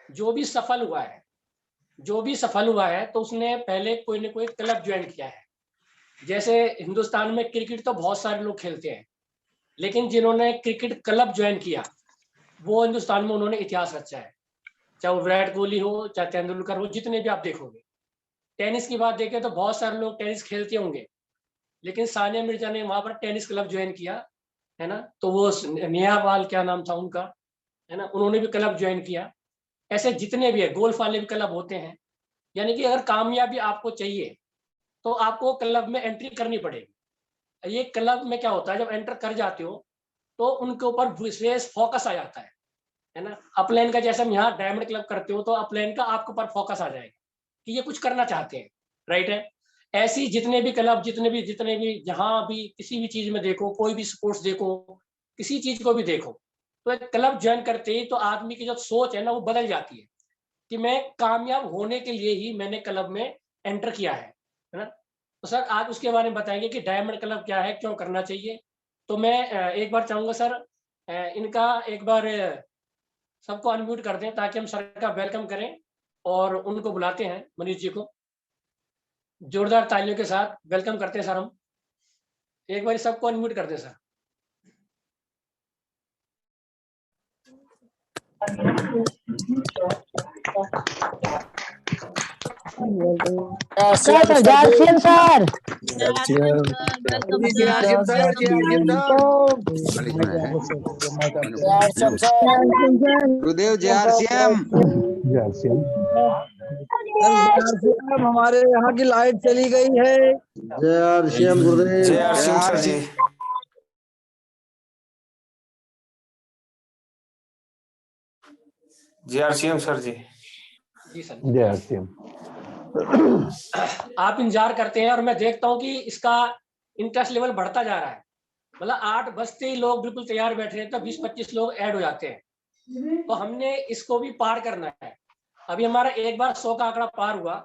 जो भी सफल हुआ है, तो उसने पहले कोई ना कोई क्लब ज्वाइन किया है। जैसे हिंदुस्तान में क्रिकेट तो बहुत सारे लोग खेलते हैं, लेकिन जिन्होंने क्रिकेट क्लब ज्वाइन किया वो हिंदुस्तान में उन्होंने इतिहास रचा है। चाहे वो विराट कोहली हो, चाहे तेंदुलकर हो, जितने भी आप देखोगे। टेनिस की बात देखें तो बहुत सारे लोग टेनिस खेलते होंगे, लेकिन सानिया मिर्जा ने वहां पर टेनिस क्लब ज्वाइन किया, है ना। तो वो नेहवाल, क्या नाम था उनका, है ना, उन्होंने भी क्लब ज्वाइन किया। ऐसे जितने भी है, गोल्फ वाले भी क्लब होते हैं। यानी कि अगर कामयाबी आपको चाहिए तो आपको क्लब में एंट्री करनी पड़ेगी। ये क्लब में क्या होता है, जब एंटर कर जाते हो तो उनके ऊपर विशेष फोकस आ जाता है ना। अपलाइन का जैसे हम यहाँ डायमंड क्लब करते हो तो अपलाइन का आपके ऊपर फोकस आ जाएगा कि ये कुछ करना चाहते हैं, राइट है। ऐसी जितने भी क्लब, जितने भी जहाँ भी किसी भी चीज में देखो, कोई भी स्पोर्ट्स देखो, किसी चीज को भी देखो, तो एक क्लब ज्वाइन करते ही तो आदमी की जो सोच है ना वो बदल जाती है कि मैं कामयाब होने के लिए ही मैंने क्लब में एंटर किया है ना। तो सर आज उसके बारे में बताएंगे कि डायमंड क्लब क्या है, क्यों करना चाहिए। तो मैं एक बार चाहूंगा सर, इनका एक बार सबको अनम्यूट कर दें ताकि हम सर का वेलकम करें और उनको बुलाते हैं, मनीष जी को जोरदार तालियों के साथ वेलकम करते हैं सर। हम एक बार सबको अनम्यूट कर दें सर। सर जारसीएम सर गुरुदेव जय हमारे यहाँ की लाइट चली गई है। जय श्याम गुरुदेव। जय सर जी। जय श्याम सर जी। जी सर। जय श्याम। आप इंतजार करते हैं और मैं देखता हूँ कि इसका इंटरेस्ट लेवल बढ़ता जा रहा है। मतलब 8 बजते ही लोग बिल्कुल तैयार बैठे हैं तो 20-25 लोग ऐड हो जाते हैं। तो हमने इसको भी पार करना है। अभी हमारा एक बार 100 का आंकड़ा पार हुआ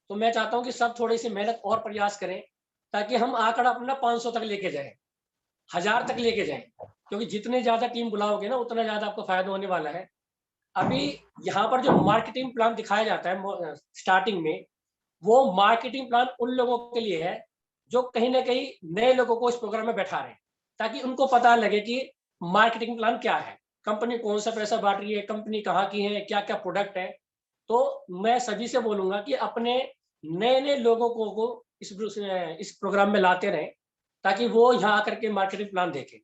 तो मैं चाहता हूँ कि सब थोड़ी सी मेहनत और प्रयास करें ताकि हम आंकड़ा अपना 500 तक लेके जाएं, 1000 तक लेके जाएं। क्योंकि जितने ज्यादा टीम बुलाओगे ना उतना ज्यादा आपको फायदा होने वाला है। अभी यहाँ पर जो मार्केटिंग प्लान दिखाया जाता है स्टार्टिंग में, वो मार्केटिंग प्लान उन लोगों के लिए है जो कहीं ना कहीं नए लोगों को इस प्रोग्राम में बैठा रहे हैं, ताकि उनको पता लगे कि मार्केटिंग प्लान क्या है, कंपनी कौन सा पैसा बांट रही है, कंपनी कहाँ की है, क्या क्या प्रोडक्ट है। तो मैं सभी से बोलूंगा कि अपने नए नए लोगों को इस प्रोग्राम में लाते रहें ताकि वो यहाँ आकर के मार्केटिंग प्लान देखें।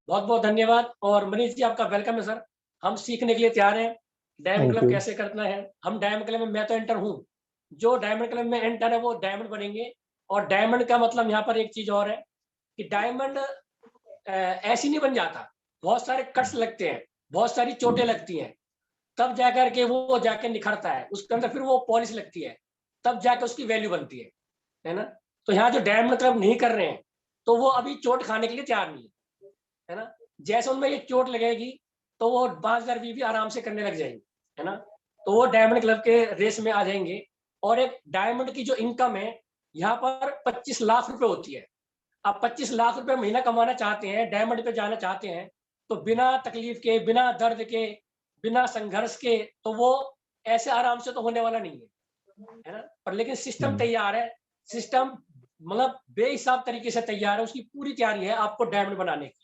बहुत बहुत धन्यवाद। और मनीष जी आपका वेलकम है सर। हम सीखने के लिए तैयार हैं डायमंड क्लब कैसे करना है। हम डायमंड क्लब में, मैं तो एंटर हूँ, जो डायमंड क्लब में एंटर है वो डायमंड बनेंगे। और डायमंड का मतलब यहाँ पर एक चीज और है कि डायमंड ऐसी नहीं बन जाता, बहुत सारे कट्स लगते हैं, बहुत सारी चोटें लगती हैं, तब जाकर के वो जाके निखरता है, उसके अंदर फिर वो पॉलिश लगती है, तब जाकर उसकी वैल्यू बनती है ना। तो यहाँ जो डायमंड क्लब नहीं कर रहे हैं तो वो अभी चोट खाने के लिए तैयार नहीं है ना। जैसे उनमें ये चोट लगेगी तो वो 5020 भी आराम से करने लग जाएंगे, है ना। तो वो डायमंड क्लब के रेस में आ जाएंगे। और एक डायमंड की जो इनकम है यहाँ पर 25 लाख रुपए होती है। आप 25 लाख रुपए महीना कमाना चाहते हैं, डायमंड पे जाना चाहते हैं, तो बिना तकलीफ के, बिना दर्द के, बिना संघर्ष के, तो वो ऐसे आराम से तो होने वाला नहीं है ना। पर लेकिन सिस्टम तैयार है, सिस्टम मतलब बेहिसाब तरीके से तैयार है, उसकी पूरी तैयारी है आपको डायमंड बनाने की।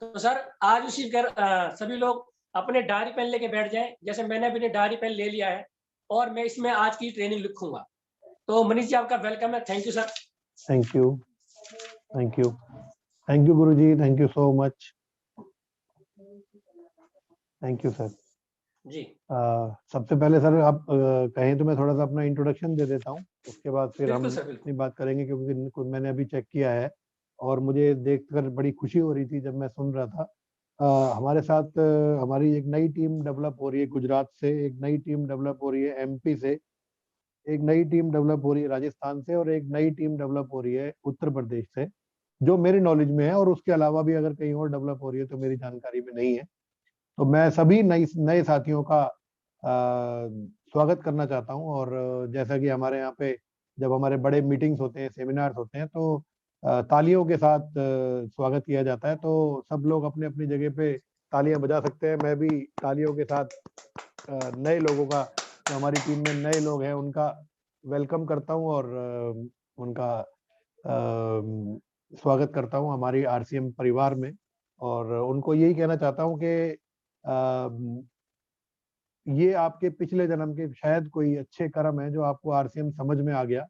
तो सर आज उसी सभी लोग अपने डायरी पेन लेके बैठ जाएं, जैसे मैंने अपनी डायरी पेन ले लिया है और मैं इसमें आज की ट्रेनिंग लिखूंगा। तो मनीष जी आपका वेलकम है। Thank you sir. Thank you, thank you, thank you guru ji, thank you so much, thank you sir ji. सबसे पहले सर आप कहें तो मैं थोड़ा सा अपना इंट्रोडक्शन दे देता हूँ, उसके बाद फिर हम सर, अपनी बात करेंगे, क्योंकि मैंने अभी चेक किया है और मुझे देखकर बड़ी खुशी हो रही थी जब मैं सुन रहा था। हमारे साथ हमारी एक नई टीम डेवलप हो रही है गुजरात से, एक नई टीम डेवलप हो रही है एमपी से, एक नई टीम डेवलप हो रही है राजस्थान से और एक नई टीम डेवलप हो रही है उत्तर प्रदेश से, जो मेरी नॉलेज में है। और उसके अलावा भी अगर कहीं और डेवलप हो रही है तो मेरी जानकारी में नहीं है। तो मैं सभी नए साथियों का स्वागत करना चाहता हूं। और जैसा कि हमारे यहाँ पे जब हमारे बड़े मीटिंग्स होते हैं, सेमिनार्स होते हैं, तो तालियों के साथ स्वागत किया जाता है। तो सब लोग अपने अपनी जगह पे तालियां बजा सकते हैं। मैं भी तालियों के साथ नए लोगों का, जो हमारी टीम में नए लोग हैं, उनका वेलकम करता हूँ और उनका स्वागत करता हूँ हमारी आरसीएम परिवार में। और उनको यही कहना चाहता हूँ कि ये आपके पिछले जन्म के शायद कोई अच्छे कर्म है जो आपको आरसीएम समझ में आ गया।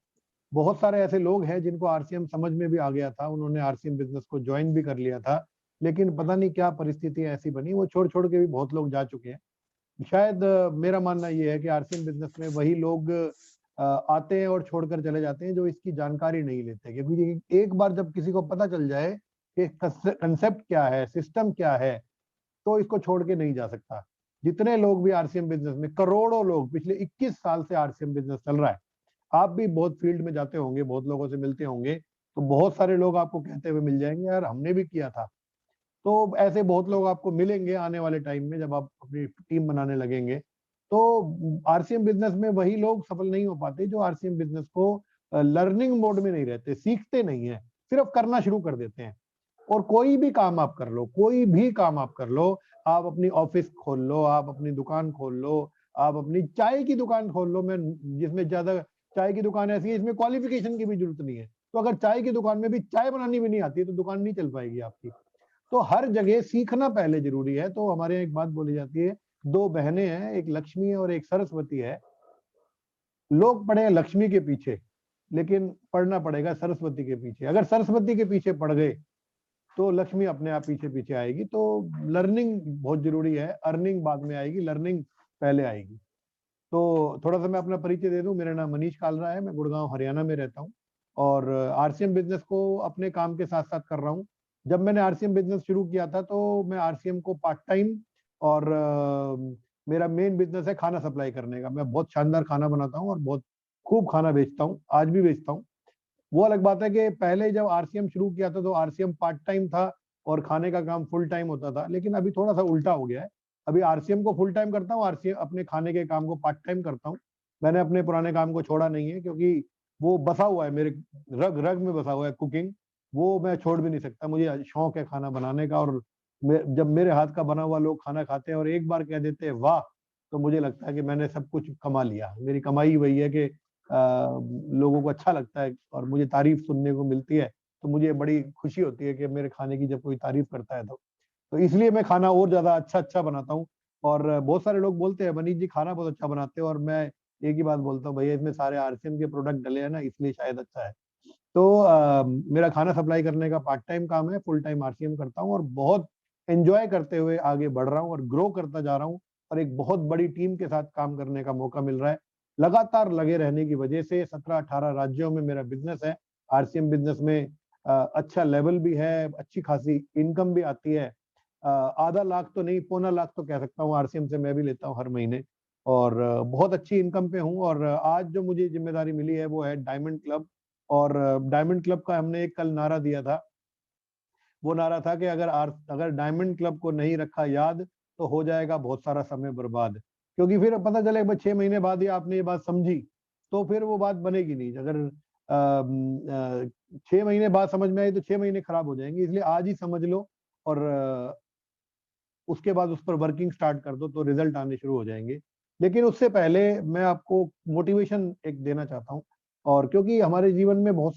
बहुत सारे ऐसे लोग हैं जिनको आरसीएम समझ में भी आ गया था, उन्होंने आरसीएम बिजनेस को ज्वाइन भी कर लिया था, लेकिन पता नहीं क्या परिस्थितियां ऐसी बनी, वो छोड़ छोड़ के भी बहुत लोग जा चुके हैं। शायद मेरा मानना ये है कि आरसीएम बिजनेस में वही लोग आते हैं और छोड़कर चले जाते हैं जो इसकी जानकारी नहीं लेते, क्योंकि एक बार जब किसी को पता चल जाए कि कंसेप्ट क्या है, सिस्टम क्या है, तो इसको छोड़ के नहीं जा सकता। जितने लोग भी आरसीएम बिजनेस में, करोड़ों लोग, पिछले 21 साल से आरसीएम बिजनेस चल रहा है। आप भी बहुत फील्ड में जाते होंगे, बहुत लोगों से मिलते होंगे, तो बहुत सारे लोग आपको कहते हुए मिल जाएंगे यार हमने भी किया था। तो ऐसे बहुत लोग आपको मिलेंगे आने वाले टाइम में जब आप अपनी टीम बनाने लगेंगे। तो आरसीएम बिजनेस में वही लोग सफल नहीं हो पाते जो आरसीएम बिजनेस को लर्निंग मोड में नहीं रहते, सीखते नहीं है, सिर्फ करना शुरू कर देते हैं। और कोई भी काम आप कर लो, कोई भी काम आप कर लो, आप अपनी ऑफिस खोल लो, आप अपनी दुकान खोल लो, आप अपनी चाय की दुकान खोल लो, मैं जिसमें ज्यादा चाय की दुकान ऐसी है इसमें क्वालिफिकेशन की भी जरूरत नहीं है, तो अगर चाय की दुकान में भी चाय बनानी भी नहीं आती है तो दुकान नहीं चल पाएगी आपकी। तो हर जगह सीखना पहले जरूरी है। तो हमारे यहाँ एक बात बोली जाती है, दो बहनें हैं, एक लक्ष्मी है और एक सरस्वती है। लोग पढ़े हैं लक्ष्मी के पीछे, लेकिन पढ़ना पड़ेगा सरस्वती के पीछे। अगर सरस्वती के पीछे पढ़ गए तो लक्ष्मी अपने आप पीछे पीछे आएगी। तो लर्निंग बहुत जरूरी है, अर्निंग बाद में आएगी, लर्निंग पहले आएगी। तो थोड़ा सा मैं अपना परिचय दे दूं, मेरा नाम मनीष कालरा है, मैं गुड़गांव हरियाणा में रहता हूं और आरसीएम बिजनेस को अपने काम के साथ साथ कर रहा हूं। जब मैंने आरसीएम बिजनेस शुरू किया था तो मैं आरसीएम को पार्ट टाइम और मेरा मेन बिजनेस है खाना सप्लाई करने का। मैं बहुत शानदार खाना बनाता हूँ और बहुत खूब खाना बेचता हूँ, आज भी बेचता हूँ। वो अलग बात है कि पहले जब आरसीएम शुरू किया था तो आरसीएम पार्ट टाइम था और खाने का काम फुल टाइम होता था, लेकिन अभी थोड़ा सा उल्टा हो गया है। अभी आरसीएम को फुल टाइम करता हूँ, आरसीएम अपने खाने के काम को पार्ट टाइम करता हूँ। मैंने अपने पुराने काम को छोड़ा नहीं है, क्योंकि वो बसा हुआ है मेरे रग रग में, बसा हुआ है कुकिंग, वो मैं छोड़ भी नहीं सकता। मुझे शौक है खाना बनाने का, और जब मेरे हाथ का बना हुआ लोग खाना खाते हैं और एक बार कह देते हैं वाह, तो मुझे लगता है कि मैंने सब कुछ कमा लिया। मेरी कमाई वही है कि लोगों को अच्छा लगता है और मुझे तारीफ सुनने को मिलती है, तो मुझे बड़ी खुशी होती है कि मेरे खाने की जब कोई तारीफ करता है तो इसलिए मैं खाना और ज्यादा अच्छा बनाता हूँ। और बहुत सारे लोग बोलते हैं मनीष जी खाना बहुत अच्छा बनाते हो, और मैं एक ही बात बोलता हूँ, भैया इसमें सारे आरसीएम के प्रोडक्ट डले हैं ना, इसलिए शायद अच्छा है। तो मेरा खाना सप्लाई करने का पार्ट टाइम काम है, फुल टाइम आरसीएम करता हूँ और बहुत एंजॉय करते हुए आगे बढ़ रहा हूँ और ग्रो करता जा रहा हूँ। और एक बहुत बड़ी टीम के साथ काम करने का मौका मिल रहा है। लगातार लगे रहने की वजह से 17-18 राज्यों में मेरा बिजनेस है। आरसीएम बिजनेस में अच्छा लेवल भी है, अच्छी खासी इनकम भी आती है। आधा लाख तो नहीं, 1.25 लाख तो कह सकता हूँ आरसीएम से मैं भी लेता हूँ हर महीने, और बहुत अच्छी इनकम पे हूँ। और आज जो मुझे जिम्मेदारी मिली है वो है डायमंड क्लब। और डायमंड क्लब का हमने एक कल नारा दिया था, वो नारा था कि अगर डायमंड क्लब को नहीं रखा याद तो हो जाएगा बहुत सारा समय बर्बाद। क्योंकि फिर पता चले 6 महीने बाद ही आपने ये बात समझी तो फिर वो बात बनेगी नहीं। अगर 6 महीने बाद समझ में आई तो 6 महीने खराब हो जाएंगे, इसलिए आज ही समझ लो और उसके बाद उस पर वर्किंग स्टार्ट कर दो तो रिजल्ट आने शुरू हो जाएंगे। लेकिन उससे पहले मैं आपको मोटिवेशन एक देना चाहता हूँ। और क्योंकि हमारे जीवन में बहुत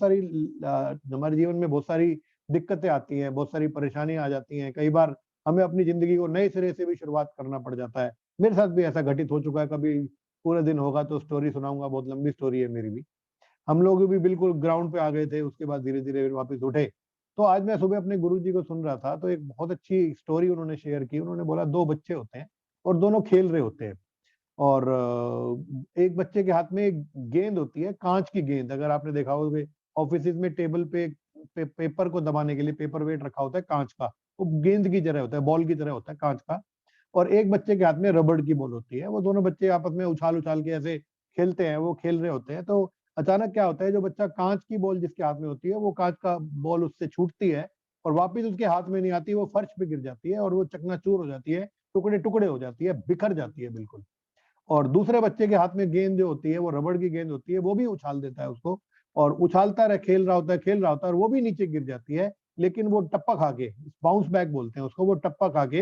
सारी दिक्कतें आती हैं, बहुत सारी परेशानियां आ जाती हैं, कई बार हमें अपनी जिंदगी को नए सिरे से भी शुरुआत करना पड़ जाता है। मेरे साथ भी ऐसा घटित हो चुका है, कभी पूरे दिन होगा तो स्टोरी सुनाऊंगा, बहुत लंबी स्टोरी है मेरी भी। हम लोग भी बिल्कुल ग्राउंड पे आ गए थे, उसके बाद धीरे धीरे वापस उठे। तो आज मैं सुबह अपने गुरुजी को सुन रहा था तो एक बहुत अच्छी स्टोरी उन्होंने शेयर की। उन्होंने बोला 2 बच्चे होते हैं और दोनों खेल रहे होते हैं, और एक बच्चे के हाथ में एक गेंद होती है, कांच की गेंद। अगर आपने देखा हो ऑफिस में टेबल पे पेपर को दबाने के लिए पेपर वेट रखा होता है कांच का, वो गेंद की तरह होता है, बॉल की तरह होता है कांच का। और एक बच्चे के हाथ में रबड़ की बॉल होती है। वो दोनों बच्चे आपस में उछाल उछाल के ऐसे खेलते हैं, वो खेल रहे होते हैं। तो अचानक क्या होता है, जो बच्चा कांच की बॉल जिसके हाथ में होती है, वो कांच का बॉल उससे छूटती है और वापिस उसके हाथ में नहीं आती, वो फर्श पे गिर जाती है और वो चकनाचूर हो जाती है, टुकड़े टुकड़े हो जाती है, बिखर जाती है बिल्कुल। और दूसरे बच्चे के हाथ में गेंद जो होती है वो रबड़ की गेंद होती है, वो भी उछाल देता है उसको और उछालता रहे, खेल रहा होता है और वो भी नीचे गिर जाती है। लेकिन वो टप्पा खा के, बाउंस बैक बोलते हैं उसको, वो टप्पा खा के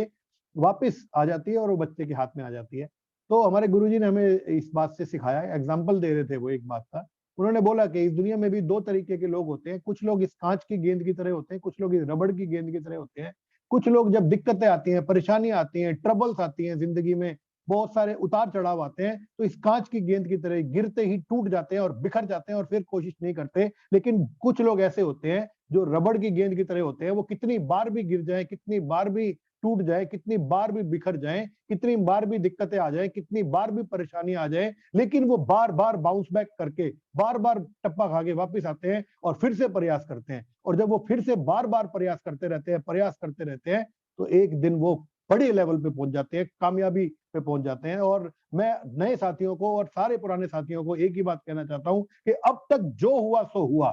वापिस आ जाती है और वो बच्चे के हाथ में आ जाती है। तो हमारे गुरुजी ने हमें इस बात से सिखाया, एग्जाम्पल दे रहे थे वो एक बात का। उन्होंने बोला कि इस दुनिया में भी दो तरीके के लोग होते हैं, कुछ लोग इस कांच की गेंद की तरह होते हैं, कुछ लोग इस रबड़ की गेंद की तरह होते हैं। कुछ लोग जब दिक्कतें आती हैं, परेशानी आती हैं, ट्रबल्स आती हैं जिंदगी में, बहुत सारे उतार चढ़ाव आते हैं, तो इस कांच की गेंद की तरह गिरते ही टूट जाते हैं और बिखर जाते हैं और फिर कोशिश नहीं करते। लेकिन कुछ लोग ऐसे होते हैं जो रबड़ की गेंद की तरह होते हैं, वो कितनी बार भी गिर जाए, कितनी बार भी टूट जाए, कितनी बार भी बिखर जाए, कितनी बार भी दिक्कतें आ जाए, कितनी बार भी परेशानी आ जाए, लेकिन वो बार बार बाउंस बैक करके, बार बार टप्पा खा के वापिस आते हैं और फिर से प्रयास करते हैं। और जब वो फिर से बार बार प्रयास करते रहते हैं, प्रयास करते रहते हैं, तो एक दिन वो बड़े लेवल पे पहुंच जाते हैं, कामयाबी पे पहुंच जाते हैं। और मैं नए साथियों को और सारे पुराने साथियों को एक ही बात कहना चाहता हूं कि अब तक जो हुआ सो हुआ,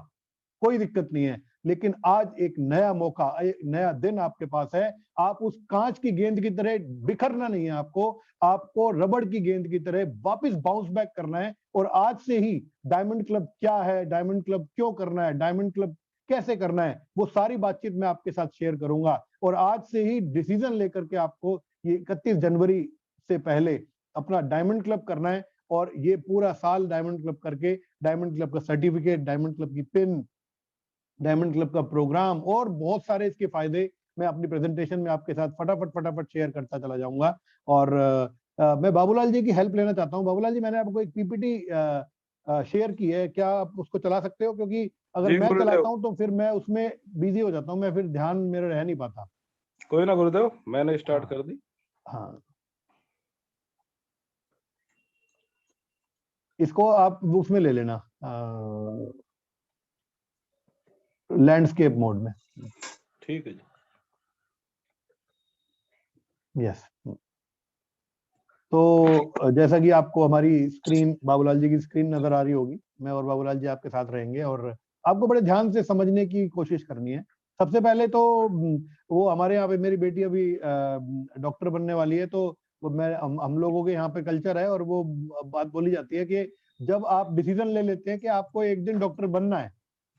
कोई दिक्कत नहीं है, लेकिन आज एक नया मौका, एक नया दिन आपके पास है। आप उस कांच की गेंद की तरह बिखरना नहीं है, आपको रबड़ की गेंद की तरह वापस बाउंस बैक करना है। और आज से ही डायमंड क्लब क्या है, डायमंड क्लब क्यों करना है, डायमंड क्लब कैसे करना है, वो सारी बातचीत मैं आपके साथ शेयर करूंगा। और आज से ही डिसीजन लेकर के आपको ये 31 जनवरी से पहले अपना डायमंड क्लब करना है। और ये पूरा साल डायमंड क्लब करके, डायमंड क्लब का सर्टिफिकेट, डायमंड क्लब की पिन, डायमंड क्लब का प्रोग्राम और बहुत सारे इसके फायदे मैं अपनी प्रेजेंटेशन में आपके साथ फटाफट शेयर करता चला जाऊंगा। और मैं बाबूलाल जी की हेल्प लेना चाहता हूं। बाबूलाल जी, मैंने आपको एक पीपीटी शेयर की है, क्या आप उसको चला सकते हो? क्योंकि अगर मैं चलाता हूं तो फिर मैं उसमें बिजी हो जाता हूं, मैं फिर ध्यान मेरा रह नहीं पाता। कोई ना गुरुदेव, मैंने स्टार्ट कर दी। हाँ, इसको आप उसमें ले लेना, लैंडस्केप मोड में। ठीक है जी। यस। तो जैसा कि आपको हमारी स्क्रीन, बाबूलाल जी की स्क्रीन नजर आ रही होगी, मैं और बाबूलाल जी आपके साथ रहेंगे और आपको बड़े ध्यान से समझने की कोशिश करनी है। सबसे पहले तो वो हमारे यहाँ पे मेरी बेटी अभी डॉक्टर बनने वाली है, तो हम लोगों के यहाँ पे कल्चर है और वो बात बोली जाती है कि जब आप डिसीजन ले लेते हैं कि आपको एक दिन डॉक्टर बनना है,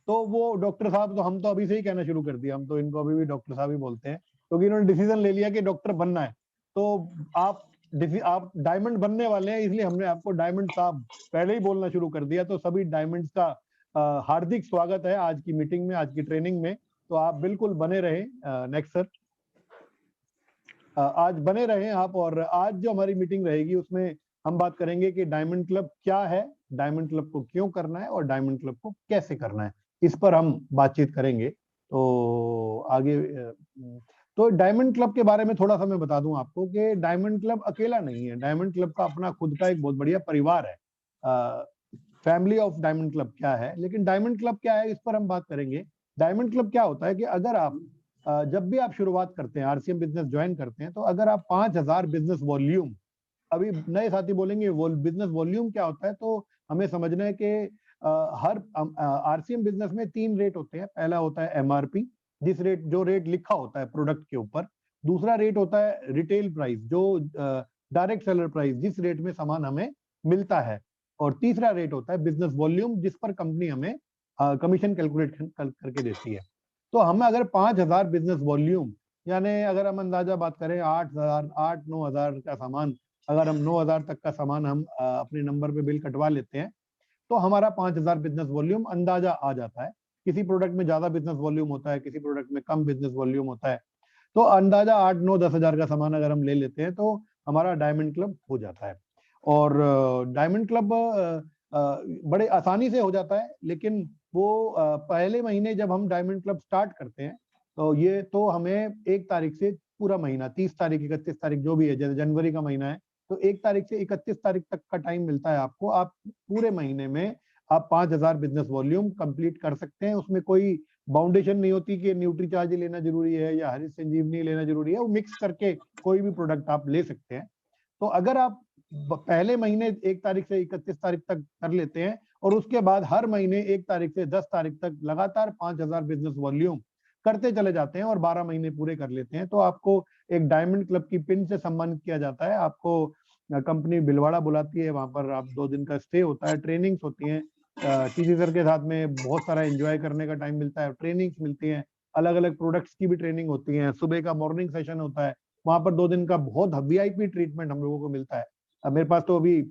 तो वो डॉक्टर साहब, तो हम तो अभी से ही कहना शुरू कर दिया, हम तो इनको अभी भी डॉक्टर साहब ही बोलते हैं, क्योंकि इन्होंने डिसीजन ले लिया कि डॉक्टर बनना है। तो आप डायमंड बनने वाले हैं, इसलिए हमने आपको डायमंड साहब पहले ही बोलना शुरू कर दिया। तो सभी डायमंड्स का हार्दिक स्वागत है आज की मीटिंग में, आज की ट्रेनिंग में। तो आप बिल्कुल बने रहें। नेक्स्ट सर, आज बने रहें आप। और आज जो हमारी मीटिंग रहेगी उसमें हम बात करेंगे कि डायमंड क्लब क्या है, डायमंड क्लब को क्यों करना है और डायमंड क्लब को कैसे करना है, इस पर हम बातचीत करेंगे। तो आगे तो डायमंड क्लब के बारे में थोड़ा सा मैं बता दूं आपको कि डायमंड क्लब अकेला नहीं है, डायमंड क्लब का अपना खुद का एक बहुत बढ़िया परिवार है। फैमिली ऑफ डायमंड क्लब क्या है, लेकिन डायमंड क्लब क्या है इस पर हम बात करेंगे। डायमंड क्लब क्या होता है कि अगर आप जब भी आप शुरुआत करते हैं, आरसीएम बिजनेस ज्वाइन करते हैं, तो अगर आप 5000 बिजनेस वॉल्यूम, अभी नए साथी बोलेंगे वो बिजनेस वॉल्यूम क्या होता है, तो हमें समझना है कि हर आरसीएम बिजनेस में 3 रेट होते हैं। पहला होता है एमआरपी, जो रेट लिखा होता है प्रोडक्ट के ऊपर। दूसरा रेट होता है रिटेल प्राइस, जो डायरेक्ट सेलर प्राइस, जिस रेट में सामान हमें मिलता है। और तीसरा रेट होता है बिजनेस वॉल्यूम, जिस पर कंपनी हमें कमीशन कैलकुलेट करके देती है। तो हम अगर 5000 बिजनेस वॉल्यूम, यानी अगर हम अंदाजा बात करें 8-9 हजार का सामान, अगर हम 9000 तक का सामान हम अपने नंबर पे बिल कटवा लेते हैं, तो हमारा 5000 बिजनेस वॉल्यूम अंदाजा आ जाता है। किसी प्रोडक्ट में ज्यादा बिजनेस वॉल्यूम होता है, किसी प्रोडक्ट में कम बिजनेस वॉल्यूम होता है। तो अंदाजा 8-9-10 हजार का सामान अगर हम ले लेते हैं तो हमारा डायमंड क्लब हो जाता है। और डायमंड क्लब बड़े आसानी से हो जाता है, लेकिन वो पहले महीने जब हम डायमंड क्लब स्टार्ट करते हैं, तो हमें 1 तारीख से पूरा महीना, 30 तारीख 31 तारीख जो भी है, जैसे जनवरी का महीना है, तो 1 तारीख से 31 तारीख तक का टाइम मिलता है आपको। आप पूरे महीने में आप 5000 बिजनेस वॉल्यूम कंप्लीट कर सकते हैं। उसमें कोई बाउंडेशन नहीं होती कि न्यूट्री चार्ज लेना जरूरी है या हरी संजीवनी लेना जरूरी है, वो मिक्स करके कोई भी प्रोडक्ट आप ले सकते हैं। तो अगर आप पहले महीने 1 तारीख से 31 तारीख तक कर लेते हैं और उसके बाद हर महीने 1 तारीख से 10 तारीख तक लगातार 5000 बिजनेस वॉल्यूम करते चले जाते हैं और 12 महीने पूरे कर लेते हैं, तो आपको एक डायमंड क्लब की पिन से सम्मानित किया जाता है। आपको कंपनी भिलवाड़ा बुलाती है, वहां पर आप 2 दिन का स्टे होता है, ट्रेनिंग्स होती हैं, टीसी सर के साथ में बहुत सारा एंजॉय करने का टाइम मिलता है, ट्रेनिंग्स मिलती हैं, अलग अलग प्रोडक्ट्स की भी ट्रेनिंग होती है, सुबह का मॉर्निंग सेशन होता है, वहां पर 2 दिन का बहुत वीआईपी ट्रीटमेंट हम लोगों को मिलता है। मेरे पास तो अभी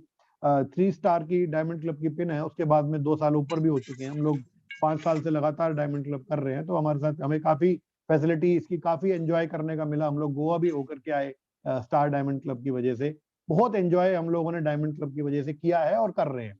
3 स्टार की डायमंड क्लब की पिन है, उसके बाद में 2 साल ऊपर भी हो चुके हैं। हम लोग 5 साल से लगातार डायमंड क्लब कर रहे हैं, तो हमारे साथ हमें काफी फैसिलिटी इसकी काफी एंजॉय करने का मिला। हम लोग गोवा भी होकर के आए स्टार डायमंड क्लब की वजह से। बहुत एंजॉय हम लोगों ने डायमंड क्लब की वजह से किया है और कर रहे हैं।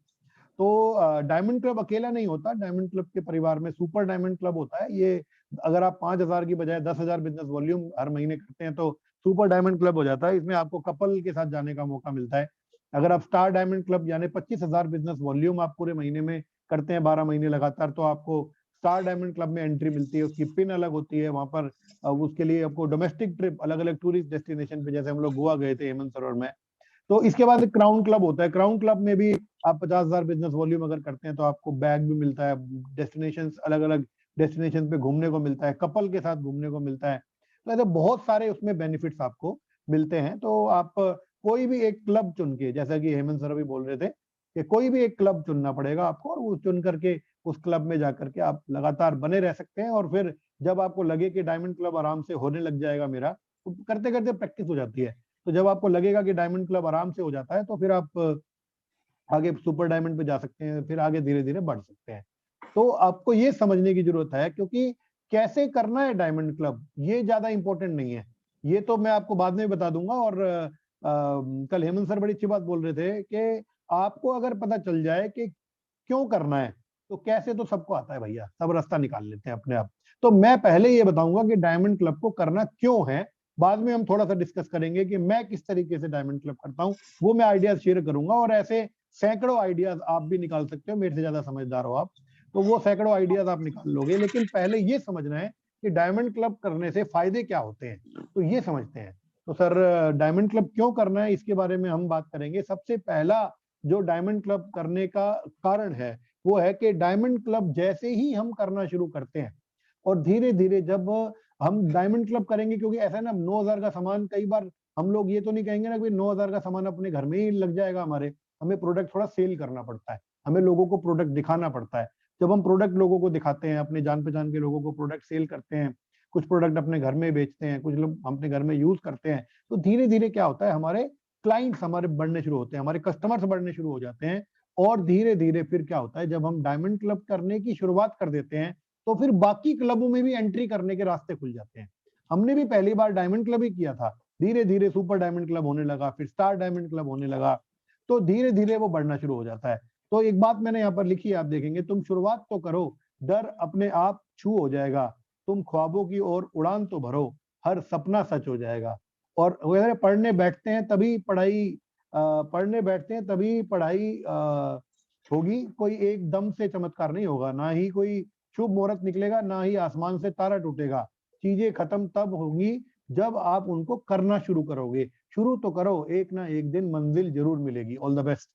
तो डायमंड क्लब अकेला नहीं होता, डायमंड क्लब के परिवार में सुपर डायमंड क्लब होता है। ये अगर आप 5,000 की बजाय 10,000 बिजनेस वॉल्यूम हर महीने करते हैं तो सुपर डायमंड क्लब हो जाता है। इसमें आपको कपल के साथ जाने का मौका मिलता है। अगर आप स्टार डायमंड क्लब यानी 25,000 बिजनेस वॉल्यूम आप पूरे महीने में करते हैं 12 महीने लगातार, तो आपको स्टार डायमंड क्लब में एंट्री मिलती है। उसकी पिन अलग होती है, वहां पर उसके लिए आपको डोमेस्टिक ट्रिप अलग अलग टूरिस्ट डेस्टिनेशन पे, जैसे हम लोग गोवा गए थे हेमंत सरोवर में। तो इसके बाद क्राउन क्लब होता है। क्राउन क्लब में भी आप 50,000 बिजनेस वॉल्यूम अगर करते हैं तो आपको बैग भी मिलता है, डेस्टिनेशन अलग अलग डेस्टिनेशन पे घूमने को मिलता है, कपल के साथ घूमने को मिलता है। तो ऐसे बहुत सारे उसमें बेनिफिट्स आपको मिलते हैं। तो आप कोई भी एक क्लब चुन के, जैसा कि हेमंत सर भी बोल रहे थे कि कोई भी एक क्लब चुनना पड़ेगा आपको, और वो चुन करके उस क्लब में जाकर के आप लगातार बने रह सकते हैं। और फिर जब आपको लगे कि डायमंड क्लब आराम से होने लग जाएगा मेरा, तो करते करते प्रैक्टिस हो जाती है। तो जब आपको लगेगा कि डायमंड क्लब आराम से हो जाता है, तो फिर आप आगे सुपर डायमंड पे जा सकते हैं, फिर आगे धीरे धीरे बढ़ सकते हैं। तो आपको ये समझने की जरूरत है, क्योंकि कैसे करना है डायमंड क्लब ये ज्यादा इंपॉर्टेंट नहीं है। ये तो मैं आपको बाद में बता दूंगा। और कल हेमंत सर बड़ी अच्छी बात बोल रहे थे कि आपको अगर पता चल जाए कि क्यों करना है, तो कैसे तो सबको आता है भैया, सब रास्ता निकाल लेते हैं अपने आप। तो मैं पहले ये बताऊंगा कि डायमंड क्लब को करना क्यों है, बाद में हम थोड़ा सा डिस्कस करेंगे कि मैं किस तरीके से डायमंड क्लब करता हूं, वो मैं आइडियाज शेयर करूंगा। और ऐसे सैकड़ों आइडियाज आप भी निकाल सकते हो, मेरे से ज्यादा समझदार हो आप, तो वो सैकड़ों आइडियाज आप निकाल लोगे। लेकिन पहले ये समझना है कि डायमंड क्लब करने से फायदे क्या होते हैं, तो ये समझते हैं। तो सर, डायमंड क्लब क्यों करना है इसके बारे में हम बात करेंगे। सबसे पहला जो डायमंड क्लब करने का कारण है वो है कि डायमंड क्लब जैसे ही हम करना शुरू करते हैं और धीरे धीरे जब हम डायमंड क्लब करेंगे, क्योंकि ऐसा है ना, 9,000 का सामान, कई बार हम लोग ये तो नहीं कहेंगे ना कि 9,000 का सामान अपने घर में ही लग जाएगा हमारे। हमें प्रोडक्ट थोड़ा सेल करना पड़ता है, हमें लोगों को प्रोडक्ट दिखाना पड़ता है। जब हम प्रोडक्ट लोगों को दिखाते हैं, अपने जान पहचान के लोगों को प्रोडक्ट सेल करते हैं, कुछ प्रोडक्ट अपने घर में बेचते हैं, कुछ लोग अपने घर में यूज करते हैं, तो धीरे धीरे क्या होता है, हमारे क्लाइंट्स हमारे बढ़ने शुरू होते हैं, हमारे कस्टमर्स बढ़ने शुरू हो जाते हैं। और धीरे धीरे फिर क्या होता है, जब हम डायमंड क्लब करने की शुरुआत कर देते हैं, तो फिर बाकी क्लबों में भी एंट्री करने के रास्ते खुल जाते हैं। हमने भी पहली बार डायमंड क्लब ही किया था, धीरे धीरे सुपर डायमंड क्लब होने लगा, फिर स्टार डायमंड क्लब होने लगा, तो धीरे धीरे वो बढ़ना शुरू हो जाता है। तो एक बात मैंने यहाँ पर लिखी है, आप देखेंगे, तुम शुरुआत तो करो, डर अपने आप छू हो जाएगा, तुम ख्वाबों की ओर उड़ान तो भरो, हर सपना सच हो जाएगा। और वह पढ़ने बैठते हैं तभी पढ़ाई होगी, कोई एकदम से चमत्कार नहीं होगा, ना ही कोई शुभ मुहूर्त निकलेगा, ना ही आसमान से तारा टूटेगा। चीजें खत्म तब होंगी जब आप उनको करना शुरू करोगे। शुरू तो करो, एक ना एक दिन मंजिल जरूर मिलेगी। All the best.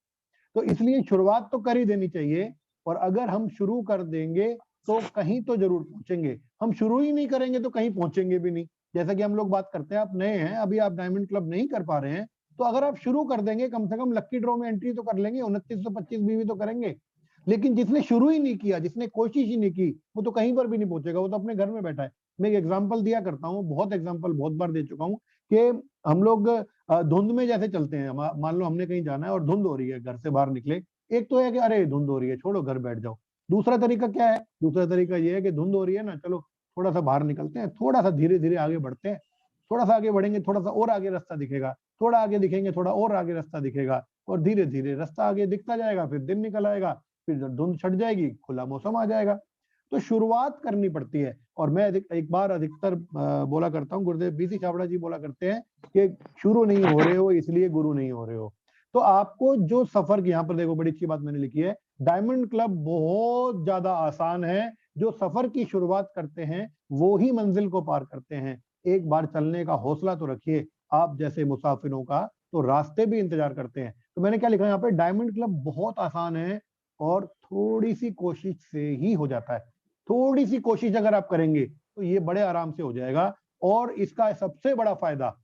तो इसलिए शुरुआत तो कर ही देनी चाहिए, और अगर हम शुरू कर देंगे तो कहीं तो जरूर पहुंचेंगे। हम शुरू ही नहीं करेंगे तो कहीं पहुंचेंगे भी नहीं। जैसा कि हम लोग बात करते हैं, आप नए हैं, अभी आप डायमंड क्लब नहीं कर पा रहे हैं, तो अगर आप शुरू कर देंगे, कम से कम लक्की ड्रॉ में एंट्री तो कर लेंगे, 2925 बीवी तो करेंगे। लेकिन जिसने शुरू ही नहीं किया, जिसने कोशिश ही नहीं की, वो तो कहीं पर भी नहीं पहुंचेगा, वो तो अपने घर में बैठा है। मैं एक एग्जांपल दिया करता हूँ, बहुत एग्जांपल बहुत बार दे चुका हूँ, कि हम लोग धुंध में जैसे चलते हैं। मान लो हमने कहीं जाना है और धुंध हो रही है, घर से बाहर निकले, एक तो है कि अरे धुंध हो रही है, छोड़ो घर बैठ जाओ। दूसरा तरीका क्या है? दूसरा तरीका ये है कि धुंध हो रही है ना, चलो थोड़ा सा बाहर निकलते हैं, थोड़ा सा धीरे धीरे आगे बढ़ते हैं, थोड़ा सा आगे बढ़ेंगे, थोड़ा सा और आगे रास्ता दिखेगा, थोड़ा आगे दिखेंगे, थोड़ा और आगे रास्ता दिखेगा, और धीरे धीरे रास्ता आगे दिखता जाएगा, फिर दिन निकल आएगा, फिर धुंध छट जाएगी, खुला मौसम आ जाएगा। तो शुरुआत करनी पड़ती है। और मैं एक बार अधिकतर बोला करता हूँ, गुरुदेव बीसी छाबड़ा जी बोला करते हैं कि शुरू नहीं हो रहे हो इसलिए गुरु नहीं हो रहे हो। तो आपको जो सफर की, यहाँ पर देखो बड़ी अच्छी बात मैंने लिखी है, डायमंड क्लब बहुत ज्यादा आसान है। जो सफर की शुरुआत करते हैं वो ही मंजिल को पार करते हैं। एक बार चलने का हौसला तो रखिए, आप जैसे मुसाफिरों का तो रास्ते भी इंतजार करते हैं। तो मैंने क्या लिखा है यहाँ पे, डायमंड क्लब बहुत आसान है और थोड़ी सी कोशिश से ही हो जाता है। थोड़ी सी कोशिश अगर आप करेंगे तो ये बड़े आराम से हो जाएगा। और इसका सबसे बड़ा फायदा,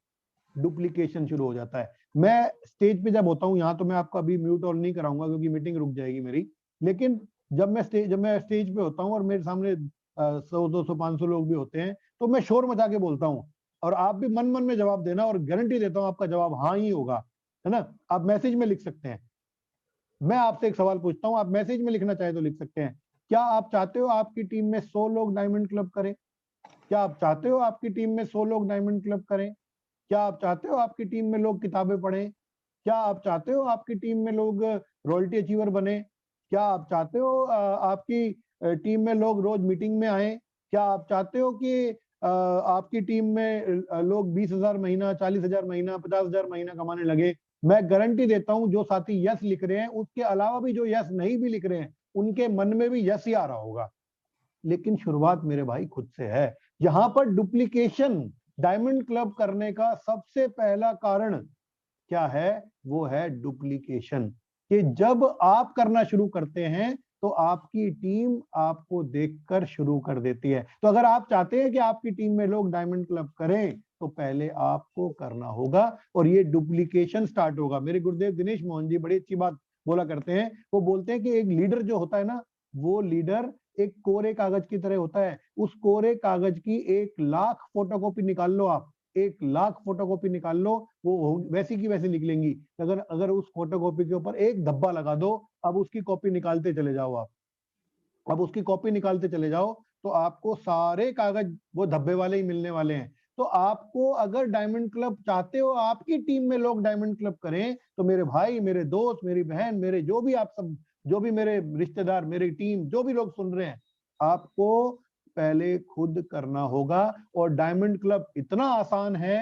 डुप्लीकेशन शुरू हो जाता है। मैं स्टेज पे जब होता हूँ, यहाँ तो मैं आपको अभी म्यूट ऑन नहीं कराऊंगा क्योंकि मीटिंग रुक जाएगी मेरी, लेकिन जब मैं स्टेज पे होता हूँ और मेरे सामने 100, 200, 500 लोग भी होते हैं, तो मैं शोर मचा के बोलता हूँ, और आप भी मन मन में जवाब देना, और गारंटी देता हूँ आपका जवाब हाँ ही होगा। है ना। आप मैसेज में लिख सकते हैं। मैं आपसे एक सवाल पूछता हूं, आप मैसेज में लिखना चाहे तो लिख सकते हैं। क्या आप चाहते हो आपकी टीम में 100 लोग डायमंड क्लब करें? क्या आप चाहते हो आपकी टीम में 100 लोग डायमंड क्लब करें? क्या आप चाहते हो आपकी टीम में लोग किताबें पढ़ें? क्या आप चाहते हो आपकी टीम में लोग रॉयल्टी अचीवर बने? क्या आप चाहते हो आपकी टीम में लोग रोज मीटिंग में आए? क्या आप चाहते हो कि आपकी टीम में लोग 20,000 महीना, 40,000 महीना, 50,000 महीना कमाने लगे? मैं गारंटी देता हूं जो साथी यस लिख रहे हैं, उसके अलावा भी जो यस नहीं भी लिख रहे हैं, उनके मन में भी यस ही आ रहा होगा। लेकिन शुरुआत मेरे भाई खुद से है। यहां पर डुप्लीकेशन, डायमंड क्लब करने का सबसे पहला कारण क्या है? वो है डुप्लीकेशन। कि जब आप करना शुरू करते हैं तो आपकी टीम आपको देखकर शुरू कर देती है। तो अगर आप चाहते हैं कि आपकी टीम में लोग डायमंड क्लब करें तो पहले आपको करना होगा और ये डुप्लीकेशन स्टार्ट होगा। मेरे गुरुदेव दिनेश मोहन जी बड़ी अच्छी बात बोला करते हैं। वो बोलते हैं कि एक लीडर जो होता है ना, वो लीडर एक कोरे कागज की तरह होता है। उस कोरे कागज की 1,00,000 फोटोकॉपी निकाल लो आप, 1,00,000 फोटोकॉपी निकाल लो, वो वैसी की वैसी निकलेंगी। अगर उस फोटोकॉपी के ऊपर एक धब्बा लगा दो, अब उसकी कॉपी निकालते चले जाओ आप, अब उसकी कॉपी निकालते चले जाओ तो आपको सारे कागज वो धब्बे वाले ही मिलने वाले हैं। तो आपको अगर डायमंड क्लब चाहते हो आपकी टीम में लोग डायमंड क्लब करें, तो मेरे भाई, मेरे दोस्त, मेरी बहन, मेरे जो भी आप सब, जो भी मेरे रिश्तेदार, मेरी टीम, जो भी लोग सुन रहे हैं, आपको पहले खुद करना होगा। और डायमंड क्लब इतना आसान है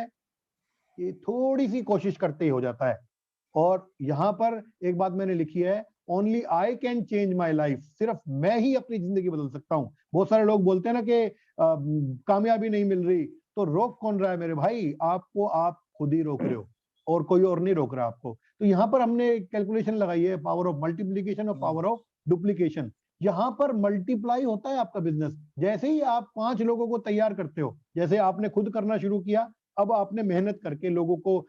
कि थोड़ी सी कोशिश करते ही हो जाता है। और यहां पर एक बात मैंने लिखी है, only I can change my life. सिर्फ मैं ही अपनी जिंदगी बदल सकता हूं। बहुत सारे लोग बोलते हैं ना कि कामयाबी नहीं मिल रही, तो रोक कौन रहा है मेरे भाई? आपको आप खुद ही रोक रहे हो और कोई और नहीं रोक रहा आपको। तो यहाँ पर हमने कैलकुलेशन लगाई है, पावर ऑफ मल्टीप्लीकेशन और पावर ऑफ डुप्लीकेशन। यहाँ पर मल्टीप्लाई होता है आपका बिजनेस। जैसे ही आप 5 लोगों को तैयार करते हो, जैसे आपने खुद करना शुरू किया, अब आपने मेहनत करके लोगों को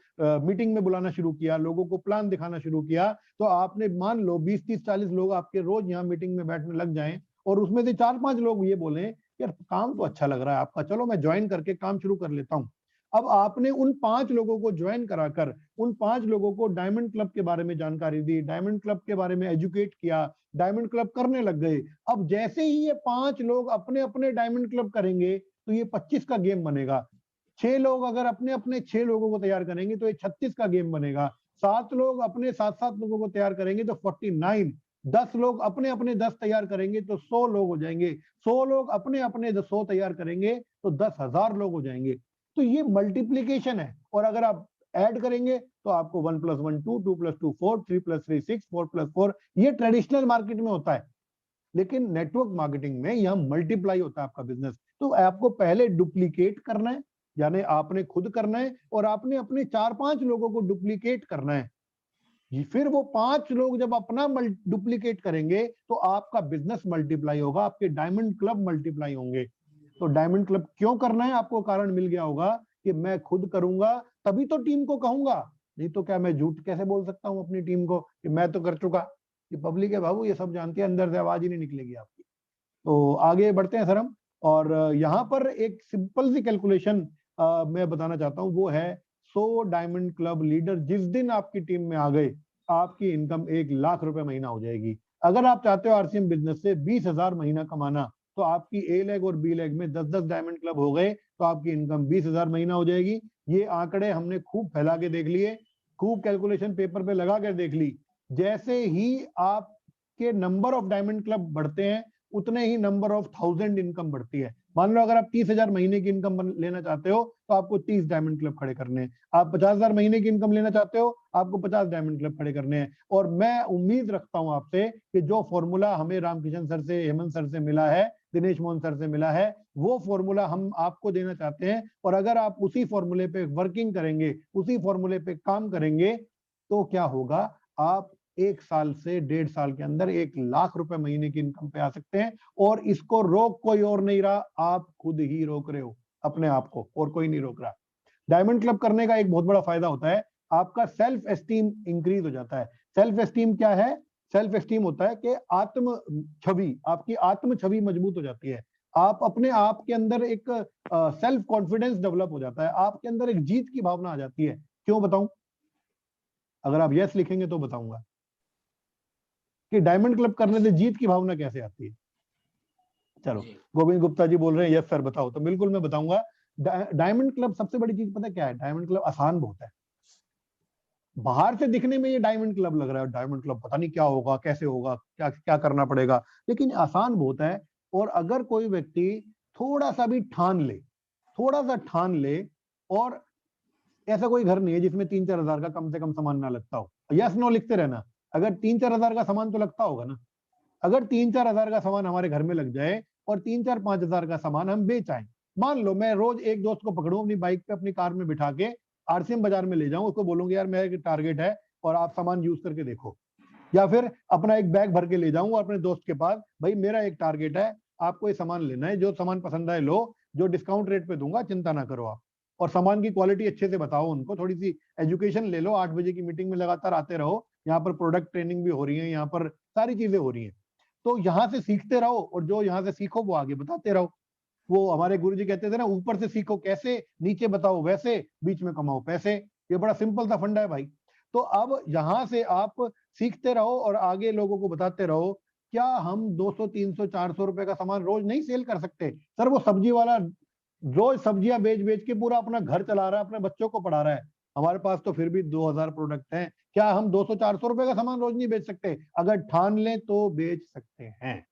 मीटिंग में बुलाना शुरू किया, लोगों को प्लान दिखाना शुरू किया, तो आपने मान लो 20, 30, 40 लोग आपके रोज यहाँ मीटिंग में बैठने लग जाएं और उसमें से 4-5 लोग ये बोले यार काम तो अच्छा लग रहा है आपका, चलो मैं ज्वाइन करके काम शुरू कर लेता हूँ। अब आपने उन 5 लोगों को ज्वाइन कराकर उन 5 लोगों को डायमंड क्लब के बारे में जानकारी दी, डायमंड क्लब के बारे में एजुकेट किया, डायमंड क्लब करने लग गए। अब जैसे ही ये 5 लोग अपने अपने डायमंड क्लब करेंगे तो ये 25 का गेम बनेगा। 6 लोग अगर अपने अपने 6 लोगों को तैयार करेंगे तो ये 36 का गेम बनेगा। 7 लोग अपने 7-7 लोगों को तैयार करेंगे तो 49। 10 लोग अपने अपने 10 तैयार करेंगे तो 100 लोग हो जाएंगे। 100 लोग अपने अपने 100 तैयार करेंगे तो 10,000 लोग हो जाएंगे। तो ये मल्टीप्लीकेशन है। और अगर आप ऐड करेंगे तो आपको 1 + 1 2, 2 + 2 4, 3 + 3 6, 4 + 4, ये ट्रेडिशनल मार्केट में होता है। लेकिन नेटवर्क मार्केटिंग में यह मल्टीप्लाई होता है आपका बिजनेस। तो आपको पहले डुप्लीकेट करना है, यानी आपने खुद करना है और आपने अपने 4-5 लोगों को डुप्लीकेट करना है। फिर वो 5 लोग जब अपना डुप्लीकेट करेंगे तो आपका बिजनेस मल्टीप्लाई होगा, आपके डायमंड क्लब मल्टीप्लाई होंगे। तो डायमंड क्लब क्यों करना है? आपको कारण मिल गया होगा कि मैं खुद करूंगा तभी तो टीम को कहूंगा, नहीं तो क्या मैं झूठ कैसे बोल सकता हूं अपनी टीम को कि मैं तो कर चुका। ये पब्लिक है बाबू, ये सब जानती है, अंदर से आवाज ही नहीं निकलेगी आपकी। तो आगे बढ़ते हैं सर हम। और यहाँ पर एक सिंपल सी कैलकुलेशन मैं बताना चाहता हूँ, वो है 100 डायमंड क्लब लीडर जिस दिन आपकी टीम में आ गए, आपकी इनकम 1,00,000 रुपए महीना हो जाएगी। अगर आप चाहते हो आरसीएम बिजनेस से 20,000 महीना कमाना, तो आपकी ए लेग और बी लेग में 10-10 डायमंड क्लब हो गए तो आपकी इनकम 20,000 महीना हो जाएगी। ये आंकड़े हमने खूब फैला के देख लिए, खूब कैलकुलेशन पेपर पे लगा कर देख ली। जैसे ही आपके नंबर ऑफ डायमंड क्लब बढ़ते हैं उतने ही नंबर ऑफ 1000 इनकम बढ़ती है। मान लो अगर आप 30,000 महीने की इनकम लेना चाहते हो तो आपको 30 डायमंड क्लब खड़े करने हैं। आप 50,000 महीने की इनकम लेना चाहते हो, आपको 50 डायमंड क्लब खड़े करने हैं। और मैं उम्मीद रखता हूं आपसे कि जो फॉर्मूला हमें रामकिशन सर से, हेमंत सर से मिला है, दिनेश मोहन सर से मिला है, वो फॉर्मूला हम आपको देना चाहते हैं। और अगर आप उसी फॉर्मूले पे वर्किंग करेंगे, उसी फॉर्मूले पे काम करेंगे, तो क्या होगा, आप 1 साल से 1.5 साल के अंदर 1,00,000 रुपए महीने की इनकम पे आ सकते हैं। और इसको रोक कोई और नहीं रहा, आप खुद ही रोक रहे हो अपने आप को, और कोई नहीं रोक रहा। डायमंड क्लब करने का एक बहुत बड़ा फायदा होता है, आपका सेल्फ एस्टीम इंक्रीज हो जाता है। सेल्फ एस्टीम क्या है? सेल्फ एस्टीम होता है कि आत्म छवि, आपकी आत्म छवि मजबूत हो जाती है। आप अपने आप के अंदर एक सेल्फ कॉन्फिडेंस डेवलप हो जाता है, आपके अंदर एक जीत की भावना आ जाती है। क्यों बताऊं? अगर आप यस लिखेंगे तो बताऊंगा कि डायमंड क्लब करने से जीत की भावना कैसे आती है। चलो, जी। गोविंद गुप्ता जी बोल रहे हैं यस सर बताओ, तो बिल्कुल मैं बताऊंगा। डायमंड क्लब सबसे बड़ी चीज पता है क्या है? डायमंड क्लब आसान बहुत है। बाहर से दिखने में ये डायमंड क्लब लग रहा है, डायमंड क्लब पता नहीं क्या होगा, कैसे होगा, क्या क्या करना पड़ेगा, लेकिन आसान बहुत है। और अगर कोई व्यक्ति थोड़ा सा भी ठान ले, थोड़ा सा ठान ले, और ऐसा कोई घर नहीं है जिसमें 3-4 हजार का कम से कम सामान ना लगता हो। यस नो लिखते रहना, अगर 3-4 हजार का सामान तो लगता होगा ना। अगर 3-4 हजार का सामान हमारे घर में लग जाए और 3-4-5 हजार का सामान हम बेच आए, मान लो मैं रोज एक दोस्त को पकड़ूं अपनी बाइक पे, अपनी कार में बिठा के आरसीएम बाजार में ले जाऊं, उसको बोलूंगा यार मेरा एक टारगेट है और आप सामान यूज करके देखो। या फिर अपना एक बैग भर के ले जाऊं और अपने दोस्त के पास, भाई मेरा एक टारगेट है, आपको ये सामान लेना है, जो सामान पसंद आए लो, जो डिस्काउंट रेट पे दूंगा चिंता ना करो आप। और सामान की क्वालिटी अच्छे से बताओ उनको, थोड़ी सी एजुकेशन ले लो, 8 बजे की मीटिंग में लगातार आते रहो, यहाँ पर प्रोडक्ट ट्रेनिंग भी हो रही है, यहाँ पर सारी चीजें हो रही है। तो यहाँ से सीखते रहो और जो यहाँ से सीखो वो आगे बताते रहो। वो हमारे गुरुजी कहते थे ना, ऊपर से सीखो कैसे, नीचे बताओ वैसे, बीच में कमाओ पैसे। ये बड़ा सिंपल सा फंडा है भाई। तो अब यहाँ से आप सीखते रहो और आगे लोगों को बताते रहो। क्या हम 200, 300, 400 रुपए का सामान रोज नहीं सेल कर सकते? सर वो सब्जी वाला रोज सब्जियां बेच बेच के पूरा अपना घर चला रहा है, अपने बच्चों को पढ़ा रहा है। हमारे पास तो फिर भी 2000 प्रोडक्ट हैं। क्या हम 200-400 रुपए का सामान रोज नहीं बेच सकते? अगर ठान लें तो बेच सकते हैं।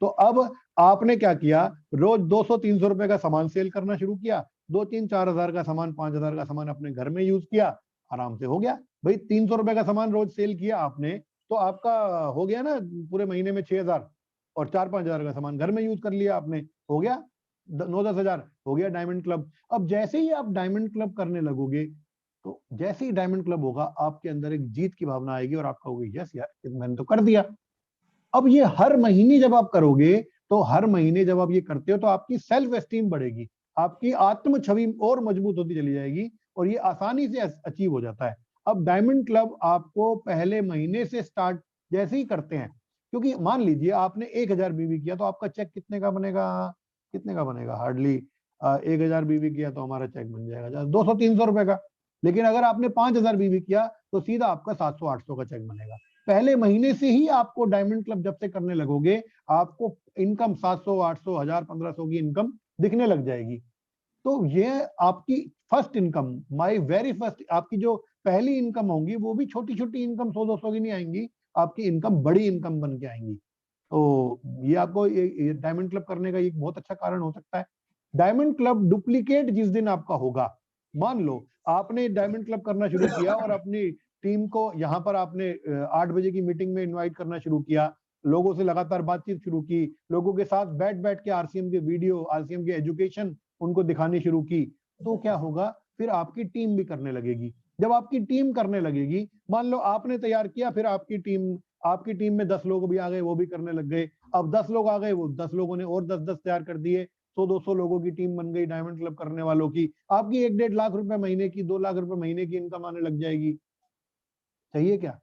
तो अब आपने क्या किया, रोज 200-300 रुपए का सामान सेल करना शुरू किया, 2-3-4 हजार का सामान, 5 हजार का सामान अपने घर में यूज किया, आराम से हो गया। भाई 300 रुपए का सामान रोज सेल किया आपने, तो आपका हो गया ना पूरे महीने में 6,000, और 4-5 हजार का सामान घर में यूज कर लिया आपने, हो गया 9-10 हजार, हो गया डायमंड क्लब। अब जैसे ही आप डायमंड क्लब करने लगोगे, तो जैसे ही डायमंड क्लब होगा आपके अंदर एक जीत की भावना आएगी और आप कहोगे यस यार मैंने तो कर दिया। अब ये हर महीने जब आप करोगे, तो हर महीने जब आप ये करते हो तो आपकी सेल्फ एस्टीम बढ़ेगी, आपकी आत्म छवि और मजबूत होती चली जाएगी, और ये आसानी से अचीव हो जाता है। अब डायमंड क्लब आपको पहले महीने से स्टार्ट जैसे ही करते हैं, क्योंकि मान लीजिए आपने 1000 बीवी किया तो आपका चेक कितने का बनेगा? कितने का बनेगा? हार्डली 1000 बीवी किया तो हमारा चेक बन जाएगा 200-300 रुपए का। लेकिन अगर आपने 5000 बीवी किया तो सीधा आपका 700-800 का चेक बनेगा। पहले महीने से ही आपको डायमंड क्लब जब से करने लगोगे, आपको इनकम 700, 800, 1000, 1500 की इनकम दिखने लग जाएगी। तो ये आपकी first income, my very first, आपकी जो पहली इनकम होंगी वो भी छोटी छोटी इनकम 100-200 की नहीं आएंगी, आपकी इनकम बड़ी इनकम बन के आएंगी। तो ये आपको ये डायमंड क्लब करने का एक बहुत अच्छा कारण हो सकता है। डायमंड क्लब डुप्लीकेट जिस दिन आपका होगा, मान लो आपने डायमंड क्लब करना शुरू किया और अपनी टीम को यहाँ पर आपने 8 बजे की मीटिंग में इनवाइट करना शुरू किया, लोगों से लगातार बातचीत शुरू की, लोगों के साथ बैठ बैठ के आरसीएम के वीडियो, आरसीएम के एजुकेशन उनको दिखानी शुरू की, तो क्या होगा, फिर आपकी टीम भी करने लगेगी। जब आपकी टीम करने लगेगी, मान लो आपने तैयार किया, फिर आपकी टीम में 10 लोग भी आ गए, वो भी करने लग गए। अब 10 लोग आ गए, वो 10 लोगों ने और 10-10 तैयार कर दिए, 100-200 लोगों की टीम बन गई डायमंड क्लब करने वालों की। आपकी 1-1.5 लाख रुपए महीने की, 2 लाख रुपए महीने की इनकम आने लग जाएगी। चाहिए क्या?